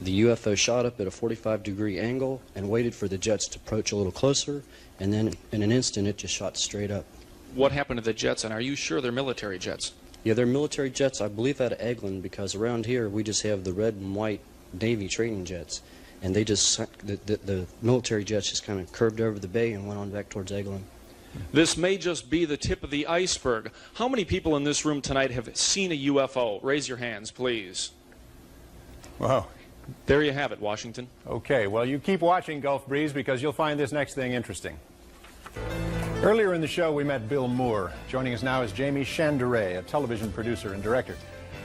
The UFO shot up at a 45-degree angle and waited for the jets to approach a little closer, and then in an instant it just shot straight up. What happened to the jets, and are you sure they're military jets? Yeah, they're military jets, I believe out of Eglin, because around here we just have the red and white Navy training jets, and they just, the military jets just kind of curved over the bay and went on back towards Eglin. This may just be the tip of the iceberg. How many people in this room tonight have seen a UFO? Raise your hands, please. Wow. There you have it, Washington. Okay, well, you keep watching Gulf Breeze because you'll find this next thing interesting. Earlier in the show, we met Bill Moore. Joining us now is Jamie Chandere, a television producer and director.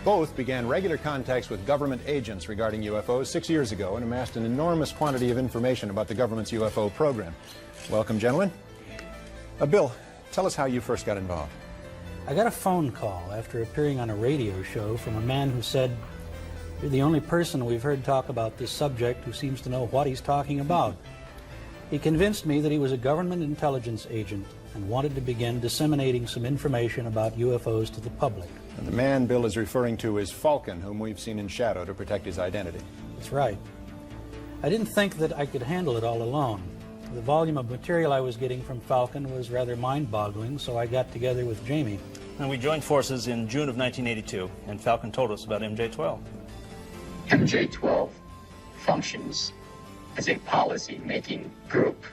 Both began regular contacts with government agents regarding UFOs 6 years ago and amassed an enormous quantity of information about the government's UFO program. Welcome, gentlemen. Bill, tell us how you first got involved. I got a phone call after appearing on a radio show from a man who said, "You're the only person we've heard talk about this subject who seems to know what he's talking about." He convinced me that he was a government intelligence agent and wanted to begin disseminating some information about UFOs to the public. And the man Bill is referring to is Falcon, whom we've seen in shadow to protect his identity. That's right. I didn't think that I could handle it all alone. The volume of material I was getting from Falcon was rather mind-boggling, so I got together with Jamie. And we joined forces in June of 1982, and Falcon told us about MJ-12. MJ-12 functions as a policy-making group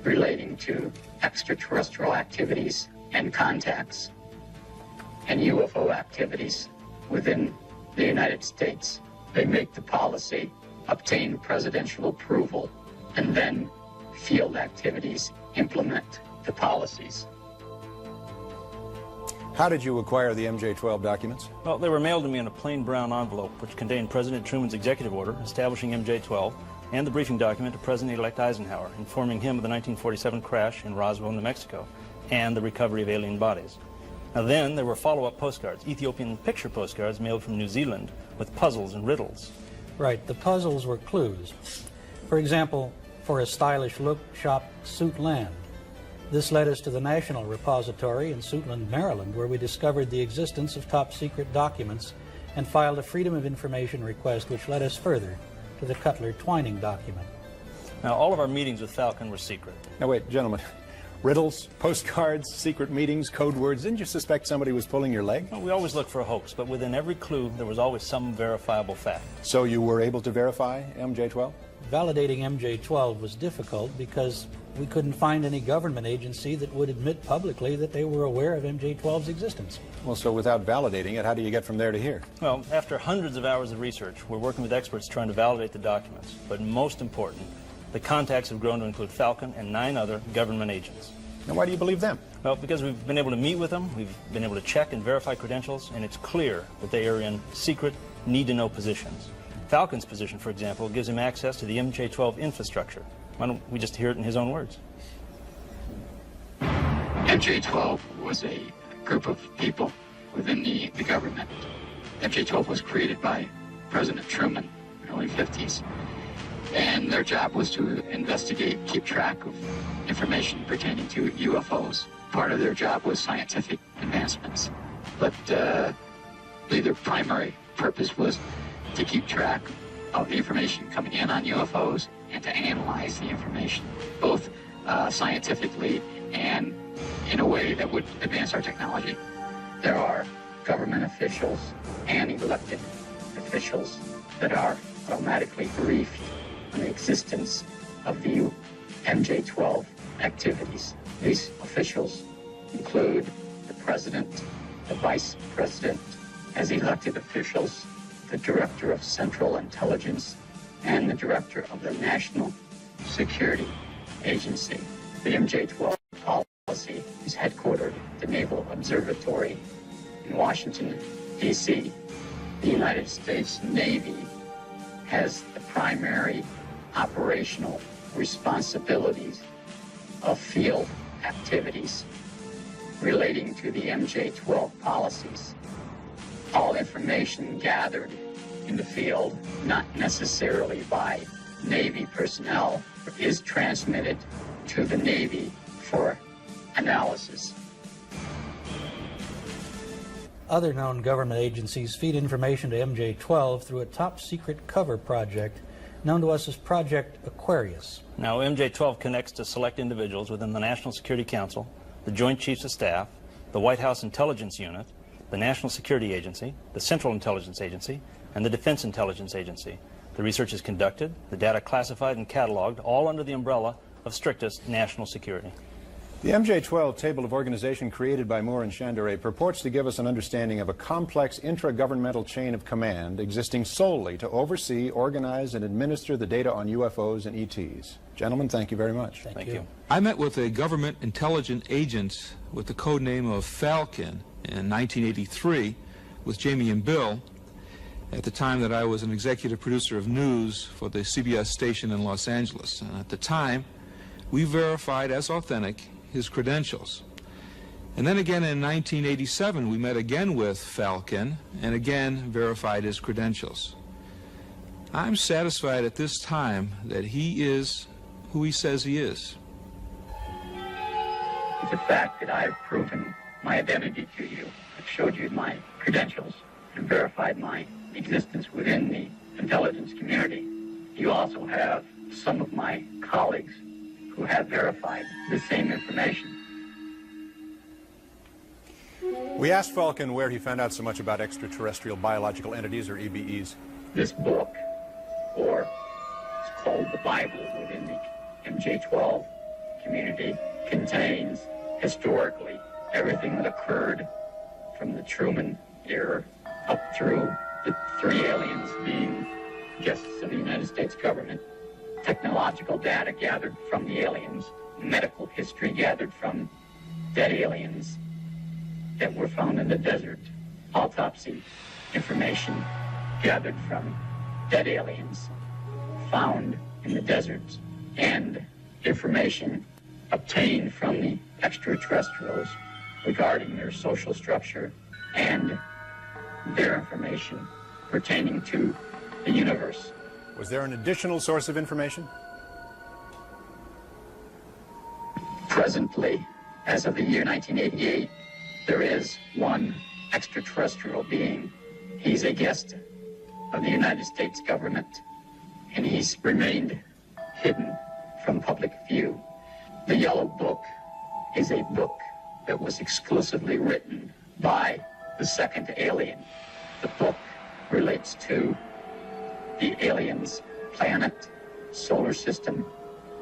relating to extraterrestrial activities and contacts and UFO activities within the United States. They make the policy, obtain presidential approval, and then field activities implement the policies. How did you acquire the MJ-12 documents? Well, they were mailed to me in a plain brown envelope, which contained President Truman's executive order establishing MJ-12 and the briefing document to President-elect Eisenhower, informing him of the 1947 crash in Roswell, New Mexico, and the recovery of alien bodies. Now then, there were follow-up postcards, Ethiopian picture postcards mailed from New Zealand with puzzles and riddles. Right, the puzzles were clues. For example, for a stylish look, shop Suitland. This led us to the National Repository in Suitland, Maryland, where we discovered the existence of top-secret documents and filed a Freedom of Information request, which led us further to the Cutler-Twining document. Now, all of our meetings with Falcon were secret. Now, wait, gentlemen. Riddles, postcards, secret meetings, code words. Didn't you suspect somebody was pulling your leg? Well, we always look for a hoax, but within every clue, there was always some verifiable fact. So you were able to verify MJ-12? Validating MJ-12 was difficult because we couldn't find any government agency that would admit publicly that they were aware of MJ-12's existence. Well, so without validating it, how do you get from there to here? Well, after hundreds of hours of research, we're working with experts trying to validate the documents. But most important, the contacts have grown to include Falcon and 9 other government agents. Now, why do you believe them? Well, because we've been able to meet with them, we've been able to check and verify credentials, and it's clear that they are in secret, need-to-know positions. Falcon's position, for example, gives him access to the MJ-12 infrastructure. Why don't we just hear it in his own words? MJ-12 was a group of people within the government. MJ-12 was created by President Truman in the early 50s. And their job was to investigate, keep track of information pertaining to UFOs. Part of their job was scientific advancements. But their primary purpose was to keep track of the information coming in on UFOs and to analyze the information, both scientifically and in a way that would advance our technology. There are government officials and elected officials that are automatically briefed on the existence of the MJ-12 activities. These officials include the President, the Vice President, as elected officials, the Director of Central Intelligence, and the Director of the National Security Agency. The MJ-12 policy is headquartered at the Naval Observatory in Washington, D.C. The United States Navy has the primary operational responsibilities of field activities relating to the MJ-12 policies. All information gathered in the field, not necessarily by Navy personnel, is transmitted to the Navy for analysis. Other known government agencies feed information to MJ-12 through a top-secret cover project known to us as Project Aquarius. Now, MJ-12 connects to select individuals within the National Security Council, the Joint Chiefs of Staff, the White House Intelligence Unit, the National Security Agency, the Central Intelligence Agency, and the Defense Intelligence Agency. The research is conducted, the data classified and cataloged, all under the umbrella of strictest national security. The MJ-12 table of organization created by Moore and Chanderet purports to give us an understanding of a complex intragovernmental chain of command existing solely to oversee, organize, and administer the data on UFOs and ETs. Gentlemen, thank you very much. Thank you. I met with a government intelligence agent with the code name of Falcon in 1983 with Jamie and Bill at the time that I was an executive producer of news for the CBS station in Los Angeles. And at the time, we verified as authentic his credentials. And then again in 1987, we met again with Falcon and again verified his credentials. I'm satisfied at this time that he is who he says he is. The fact that I've proven my identity to you, I've showed you my credentials and verified my existence within the intelligence community. You also have some of my colleagues who have verified the same information. We asked Falcon where he found out so much about extraterrestrial biological entities, or EBEs. This book, or it's called the Bible within the MJ-12 community, contains historically everything that occurred from the Truman era up through the 3 aliens being guests of the United States government, technological data gathered from the aliens, medical history gathered from dead aliens that were found in the desert, autopsy information gathered from dead aliens found in the deserts, and information obtained from the extraterrestrials regarding their social structure and their information pertaining to the universe. Was there an additional source of information? Presently, as of the year 1988, there is one extraterrestrial being. He's a guest of the United States government, and he's remained hidden from public view. The Yellow Book is a book that was exclusively written by the second alien. The book relates to the aliens' planet, solar system,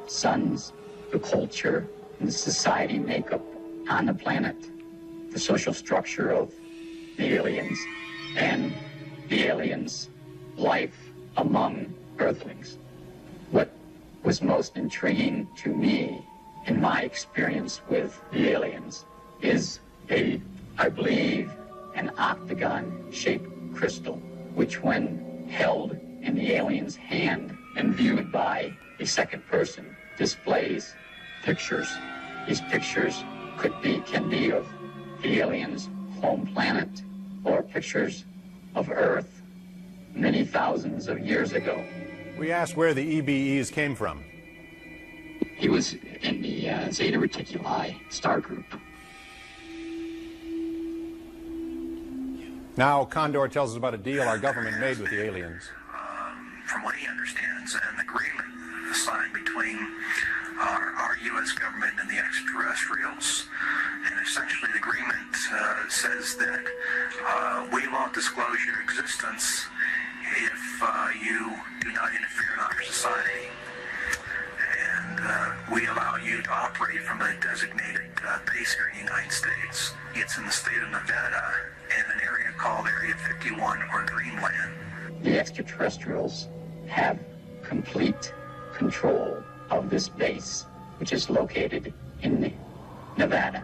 suns, the culture and the society makeup on the planet, the social structure of the aliens, and the aliens' life among Earthlings. What was most intriguing to me in my experience with the aliens is I believe, an octagon-shaped crystal, which when held in the alien's hand and viewed by a second person, displays pictures. These pictures can be of the alien's home planet or pictures of Earth many thousands of years ago. We asked where the EBEs came from. He was in the Zeta Reticuli star group. Now Condor tells us about a deal our government made with the aliens. From what he understands, an agreement signed between our U.S. government and the extraterrestrials. And essentially the agreement says that we won't disclose your existence if you do not interfere in our society. And we allow you to operate from a designated base here in the United States. It's in the state of Nevada in an area called Area 51 or Dreamland. The extraterrestrials have complete control of this base, which is located in Nevada.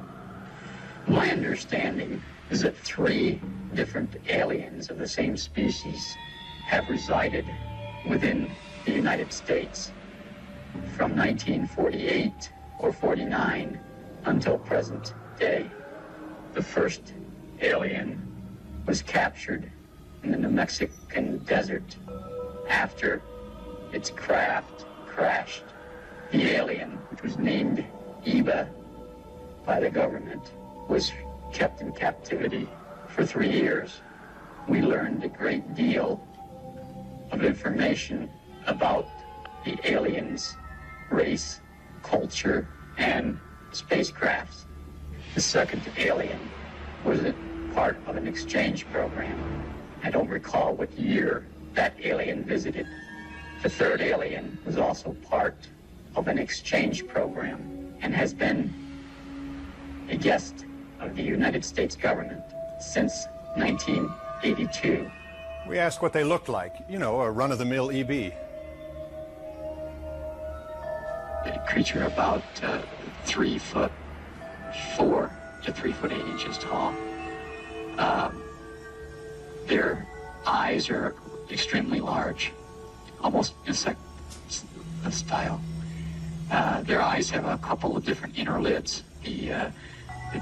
My understanding is that 3 different aliens of the same species have resided within the United States from 1948 or 49 until present day. The first alien was captured in the New Mexican desert after its craft crashed. The alien, which was named Eva by the government, was kept in captivity for 3 years. We learned a great deal of information about the aliens' race, culture, and spacecrafts. The second alien was a part of an exchange program. I don't recall what year that alien visited. The third alien was also part of an exchange program and has been a guest of the United States government since 1982. We asked what they looked like, you know, a run-of-the-mill EB. A creature about 3'4" to 3'8" tall. Their eyes are extremely large, almost insect style. Their eyes have a couple of different inner lids. The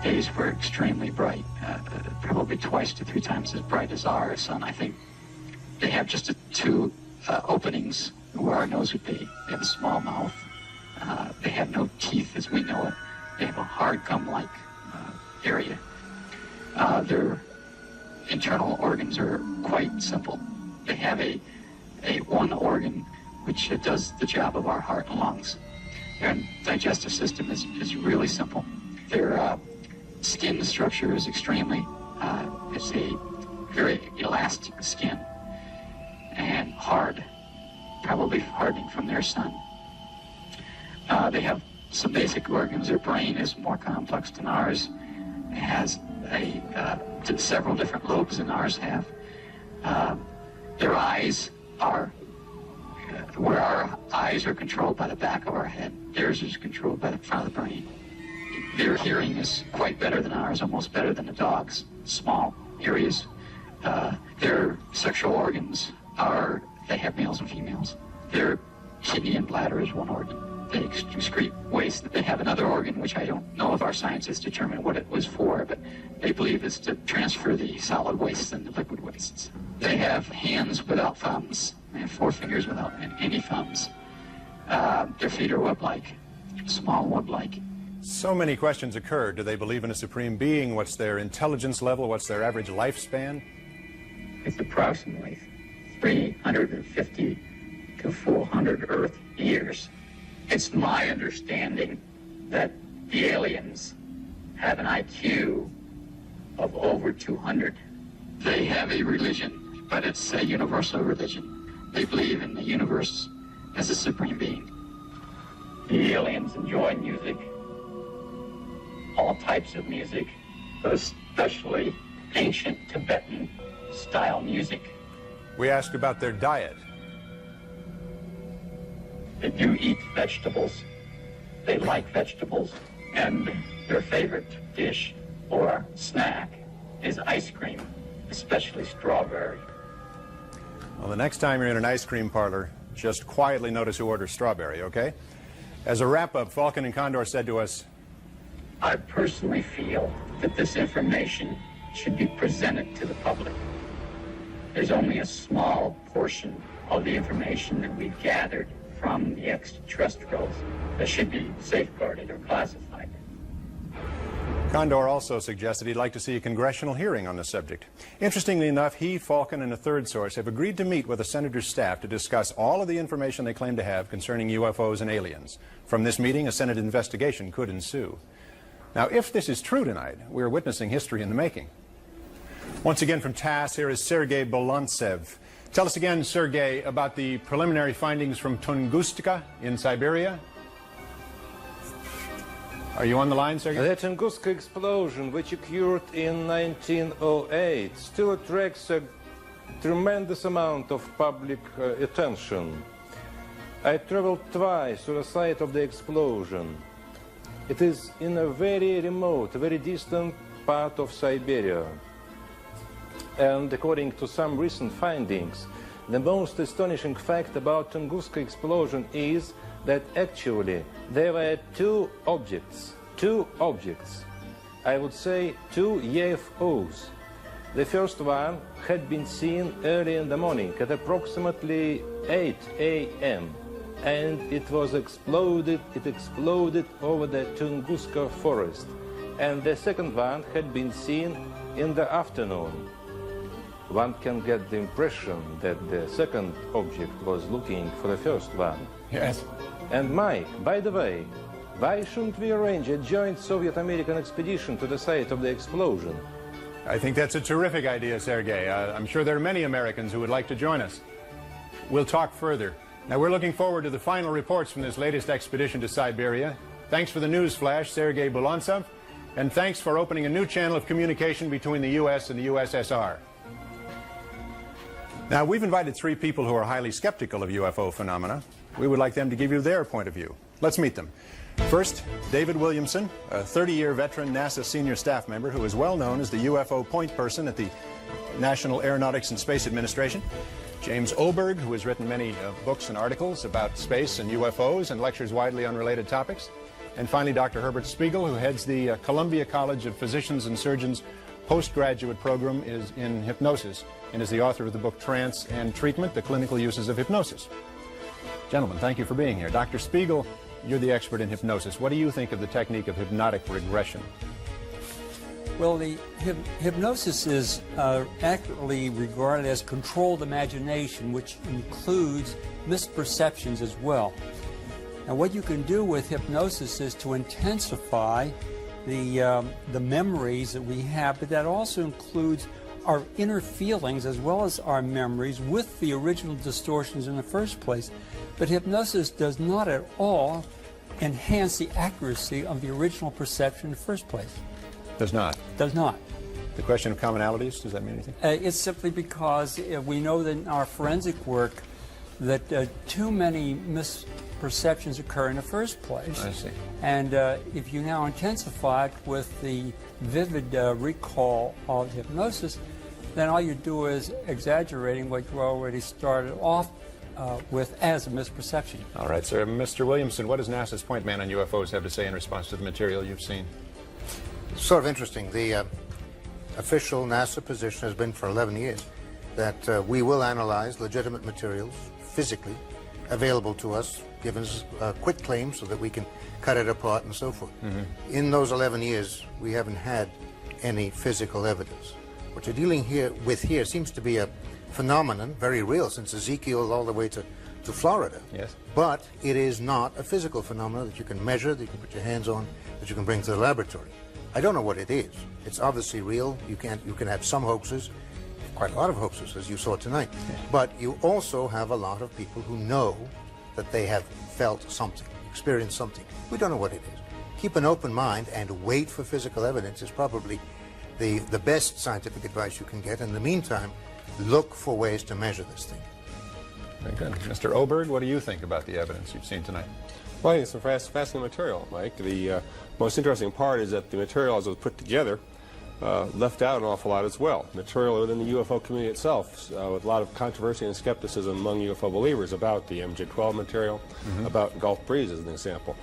days were extremely bright, probably 2 to 3 times as bright as our sun, I think. They have just 2 openings where our nose would be. They have a small mouth. They have no teeth as we know it. They have a hard gum-like area. Their internal organs are quite simple. They have a one organ which does the job of our heart and lungs. Their digestive system is really simple. Their skin structure is extremely, it's a very elastic skin and hard, probably hardening from their sun. They have some basic organs. Their brain is more complex than ours. It has several different lobes than ours have. Their eyes are, where our eyes are controlled by the back of our head, theirs is controlled by the front of the brain. Their hearing is quite better than ours, almost better than a dog's, small areas. Their sexual organs they have males and females. Their kidney and bladder is one organ. They excrete waste. They have another organ, which I don't know if our scientists determined what it was for, but they believe it's to transfer the solid wastes and the liquid wastes. They have hands without thumbs. They have 4 fingers without any thumbs. Their feet are web-like, small web-like. So many questions occur. Do they believe in a supreme being? What's their intelligence level? What's their average lifespan? It's approximately 350 to 400 Earth years. It's my understanding that the aliens have an IQ of over 200. They have a religion, but it's a universal religion. They believe in the universe as a supreme being. The aliens enjoy music, all types of music, especially ancient Tibetan style music. We asked about their diet. They do eat vegetables. They like vegetables. And their favorite dish or snack is ice cream, especially strawberry. Well, the next time you're in an ice cream parlor, just quietly notice who orders strawberry, okay? As a wrap-up, Falcon and Condor said to us, I personally feel that this information should be presented to the public. There's only a small portion of the information that we've gathered from the extraterrestrials that should be safeguarded or classified. Condor also suggested he'd like to see a congressional hearing on the subject. Interestingly enough, he, Falcon, and a third source have agreed to meet with the senator's staff to discuss all of the information they claim to have concerning UFOs and aliens. From this meeting, a Senate investigation could ensue. Now, if this is true tonight, we're witnessing history in the making. Once again from TASS, here is Sergei Bolantsev. Tell us again, Sergei, about the preliminary findings from Tunguska in Siberia. Are you on the line, Sergei? The Tunguska explosion, which occurred in 1908, still attracts a tremendous amount of public attention. I traveled twice to the site of the explosion. It is in a very remote, very distant part of Siberia. And according to some recent findings, the most astonishing fact about Tunguska explosion is that actually there were two objects, I would say two UFOs. The first one had been seen early in the morning at approximately 8 a.m. and it exploded over the Tunguska forest. And the second one had been seen in the afternoon. One can get the impression that the second object was looking for the first one. Yes. And Mike, by the way, why shouldn't we arrange a joint Soviet-American expedition to the site of the explosion? I think that's a terrific idea, Sergei. I'm sure there are many Americans who would like to join us. We'll talk further. Now, we're looking forward to the final reports from this latest expedition to Siberia. Thanks for the news flash, Sergei Bolantsev, and thanks for opening a new channel of communication between the U.S. and the USSR. Now, we've invited three people who are highly skeptical of UFO phenomena. We would like them to give you their point of view. Let's meet them. First, David Williamson, a 30-year veteran NASA senior staff member who is well known as the UFO point person at the National Aeronautics and Space Administration. James Oberg, who has written many books and articles about space and UFOs and lectures widely on related topics. And finally, Dr. Herbert Spiegel, who heads the Columbia College of Physicians and Surgeons postgraduate program in hypnosis and is the author of the book Trance and Treatment, The Clinical Uses of Hypnosis. Gentlemen, thank you for being here. Dr. Spiegel, you're the expert in hypnosis. What do you think of the technique of hypnotic regression? Well, the hypnosis is accurately regarded as controlled imagination, which includes misperceptions as well. Now, what you can do with hypnosis is to intensify the memories that we have, but that also includes our inner feelings as well as our memories with the original distortions in the first place. But hypnosis does not at all enhance the accuracy of the original perception in the first place. Does not? Does not. The question of commonalities, does that mean anything? It's simply because we know that in our forensic work that too many misperceptions occur in the first place. I see. And if you now intensify it with the vivid recall of hypnosis, then all you do is exaggerating what you already started off with as a misperception. All right, sir. Mr. Williamson, what does NASA's point man on UFOs have to say in response to the material you've seen? It's sort of interesting. The official NASA position has been for 11 years that we will analyze legitimate materials physically available to us, given us a quick claim so that we can cut it apart and so forth. Mm-hmm. In those 11 years, we haven't had any physical evidence. What you're dealing with here seems to be a phenomenon, very real, since Ezekiel all the way to Florida. Yes. But it is not a physical phenomenon that you can measure, that you can put your hands on, that you can bring to the laboratory. I don't know what it is. It's obviously real. You can have some hoaxes, quite a lot of hoaxes, as you saw tonight. Yeah. But you also have a lot of people who know that they have felt something. experienced something. We don't know what it is. Keep an open mind and wait for physical evidence is probably the best scientific advice you can get. In the meantime, look for ways to measure this thing. Very good. Mr. Oberg, what do you think about the evidence you've seen tonight? Well, I think it's some fascinating material, Mike. The most interesting part is that the material as it was put together left out an awful lot as well. Material within the UFO community itself, with a lot of controversy and skepticism among UFO believers about the MJ-12 material, about Gulf Breeze as an example.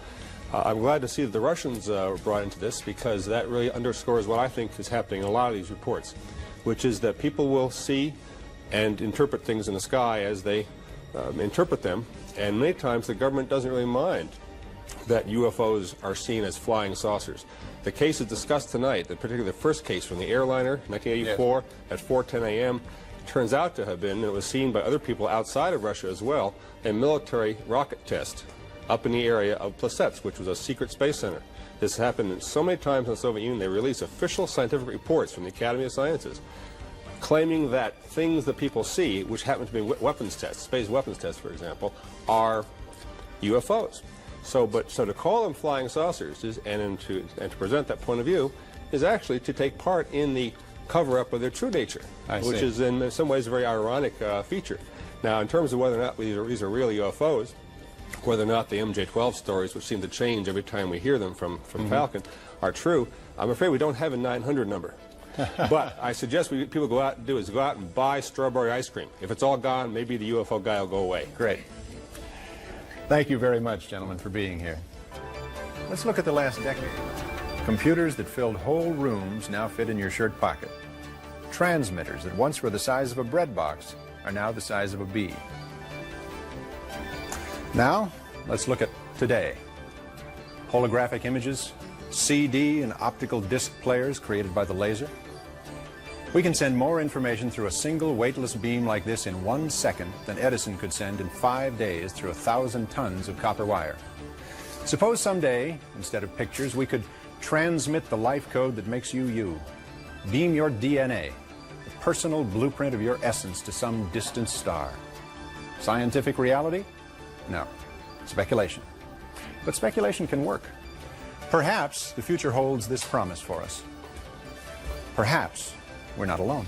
I'm glad to see that the Russians were brought into this, because that really underscores what I think is happening in a lot of these reports, which is that people will see and interpret things in the sky as they interpret them, and many times the government doesn't really mind that UFOs are seen as flying saucers. The cases discussed tonight, particularly the first case from the airliner, 1984, at 4:10 a.m., turns out to have been, and it was seen by other people outside of Russia as well, a military rocket test up in the area of Plesetsk, which was a secret space center. This happened so many times in the Soviet Union, they released official scientific reports from the Academy of Sciences claiming that things that people see, which happen to be weapons tests, space weapons tests, for example, are UFOs. So to call them flying saucers and to present that point of view is actually to take part in the cover-up of their true nature, which is in some ways a very ironic feature. Now, in terms of whether or not these are real UFOs, whether or not the MJ-12 stories, which seem to change every time we hear them from Falcon, are true, I'm afraid we don't have a 900 number. But I suggest people go out and buy strawberry ice cream. If it's all gone, maybe the UFO guy will go away. Great. Thank you very much, gentlemen, for being here. Let's look at the last decade. Computers that filled whole rooms now fit in your shirt pocket. Transmitters that once were the size of a bread box are now the size of a bee. Now, let's look at today. Holographic images, CD and optical disc players created by the laser. We can send more information through a single weightless beam like this in 1 second than Edison could send in 5 days through 1,000 tons of copper wire. Suppose someday, instead of pictures, we could transmit the life code that makes you you. Beam your DNA, the personal blueprint of your essence, to some distant star. Scientific reality? No. Speculation. But speculation can work. Perhaps the future holds this promise for us. Perhaps we're not alone.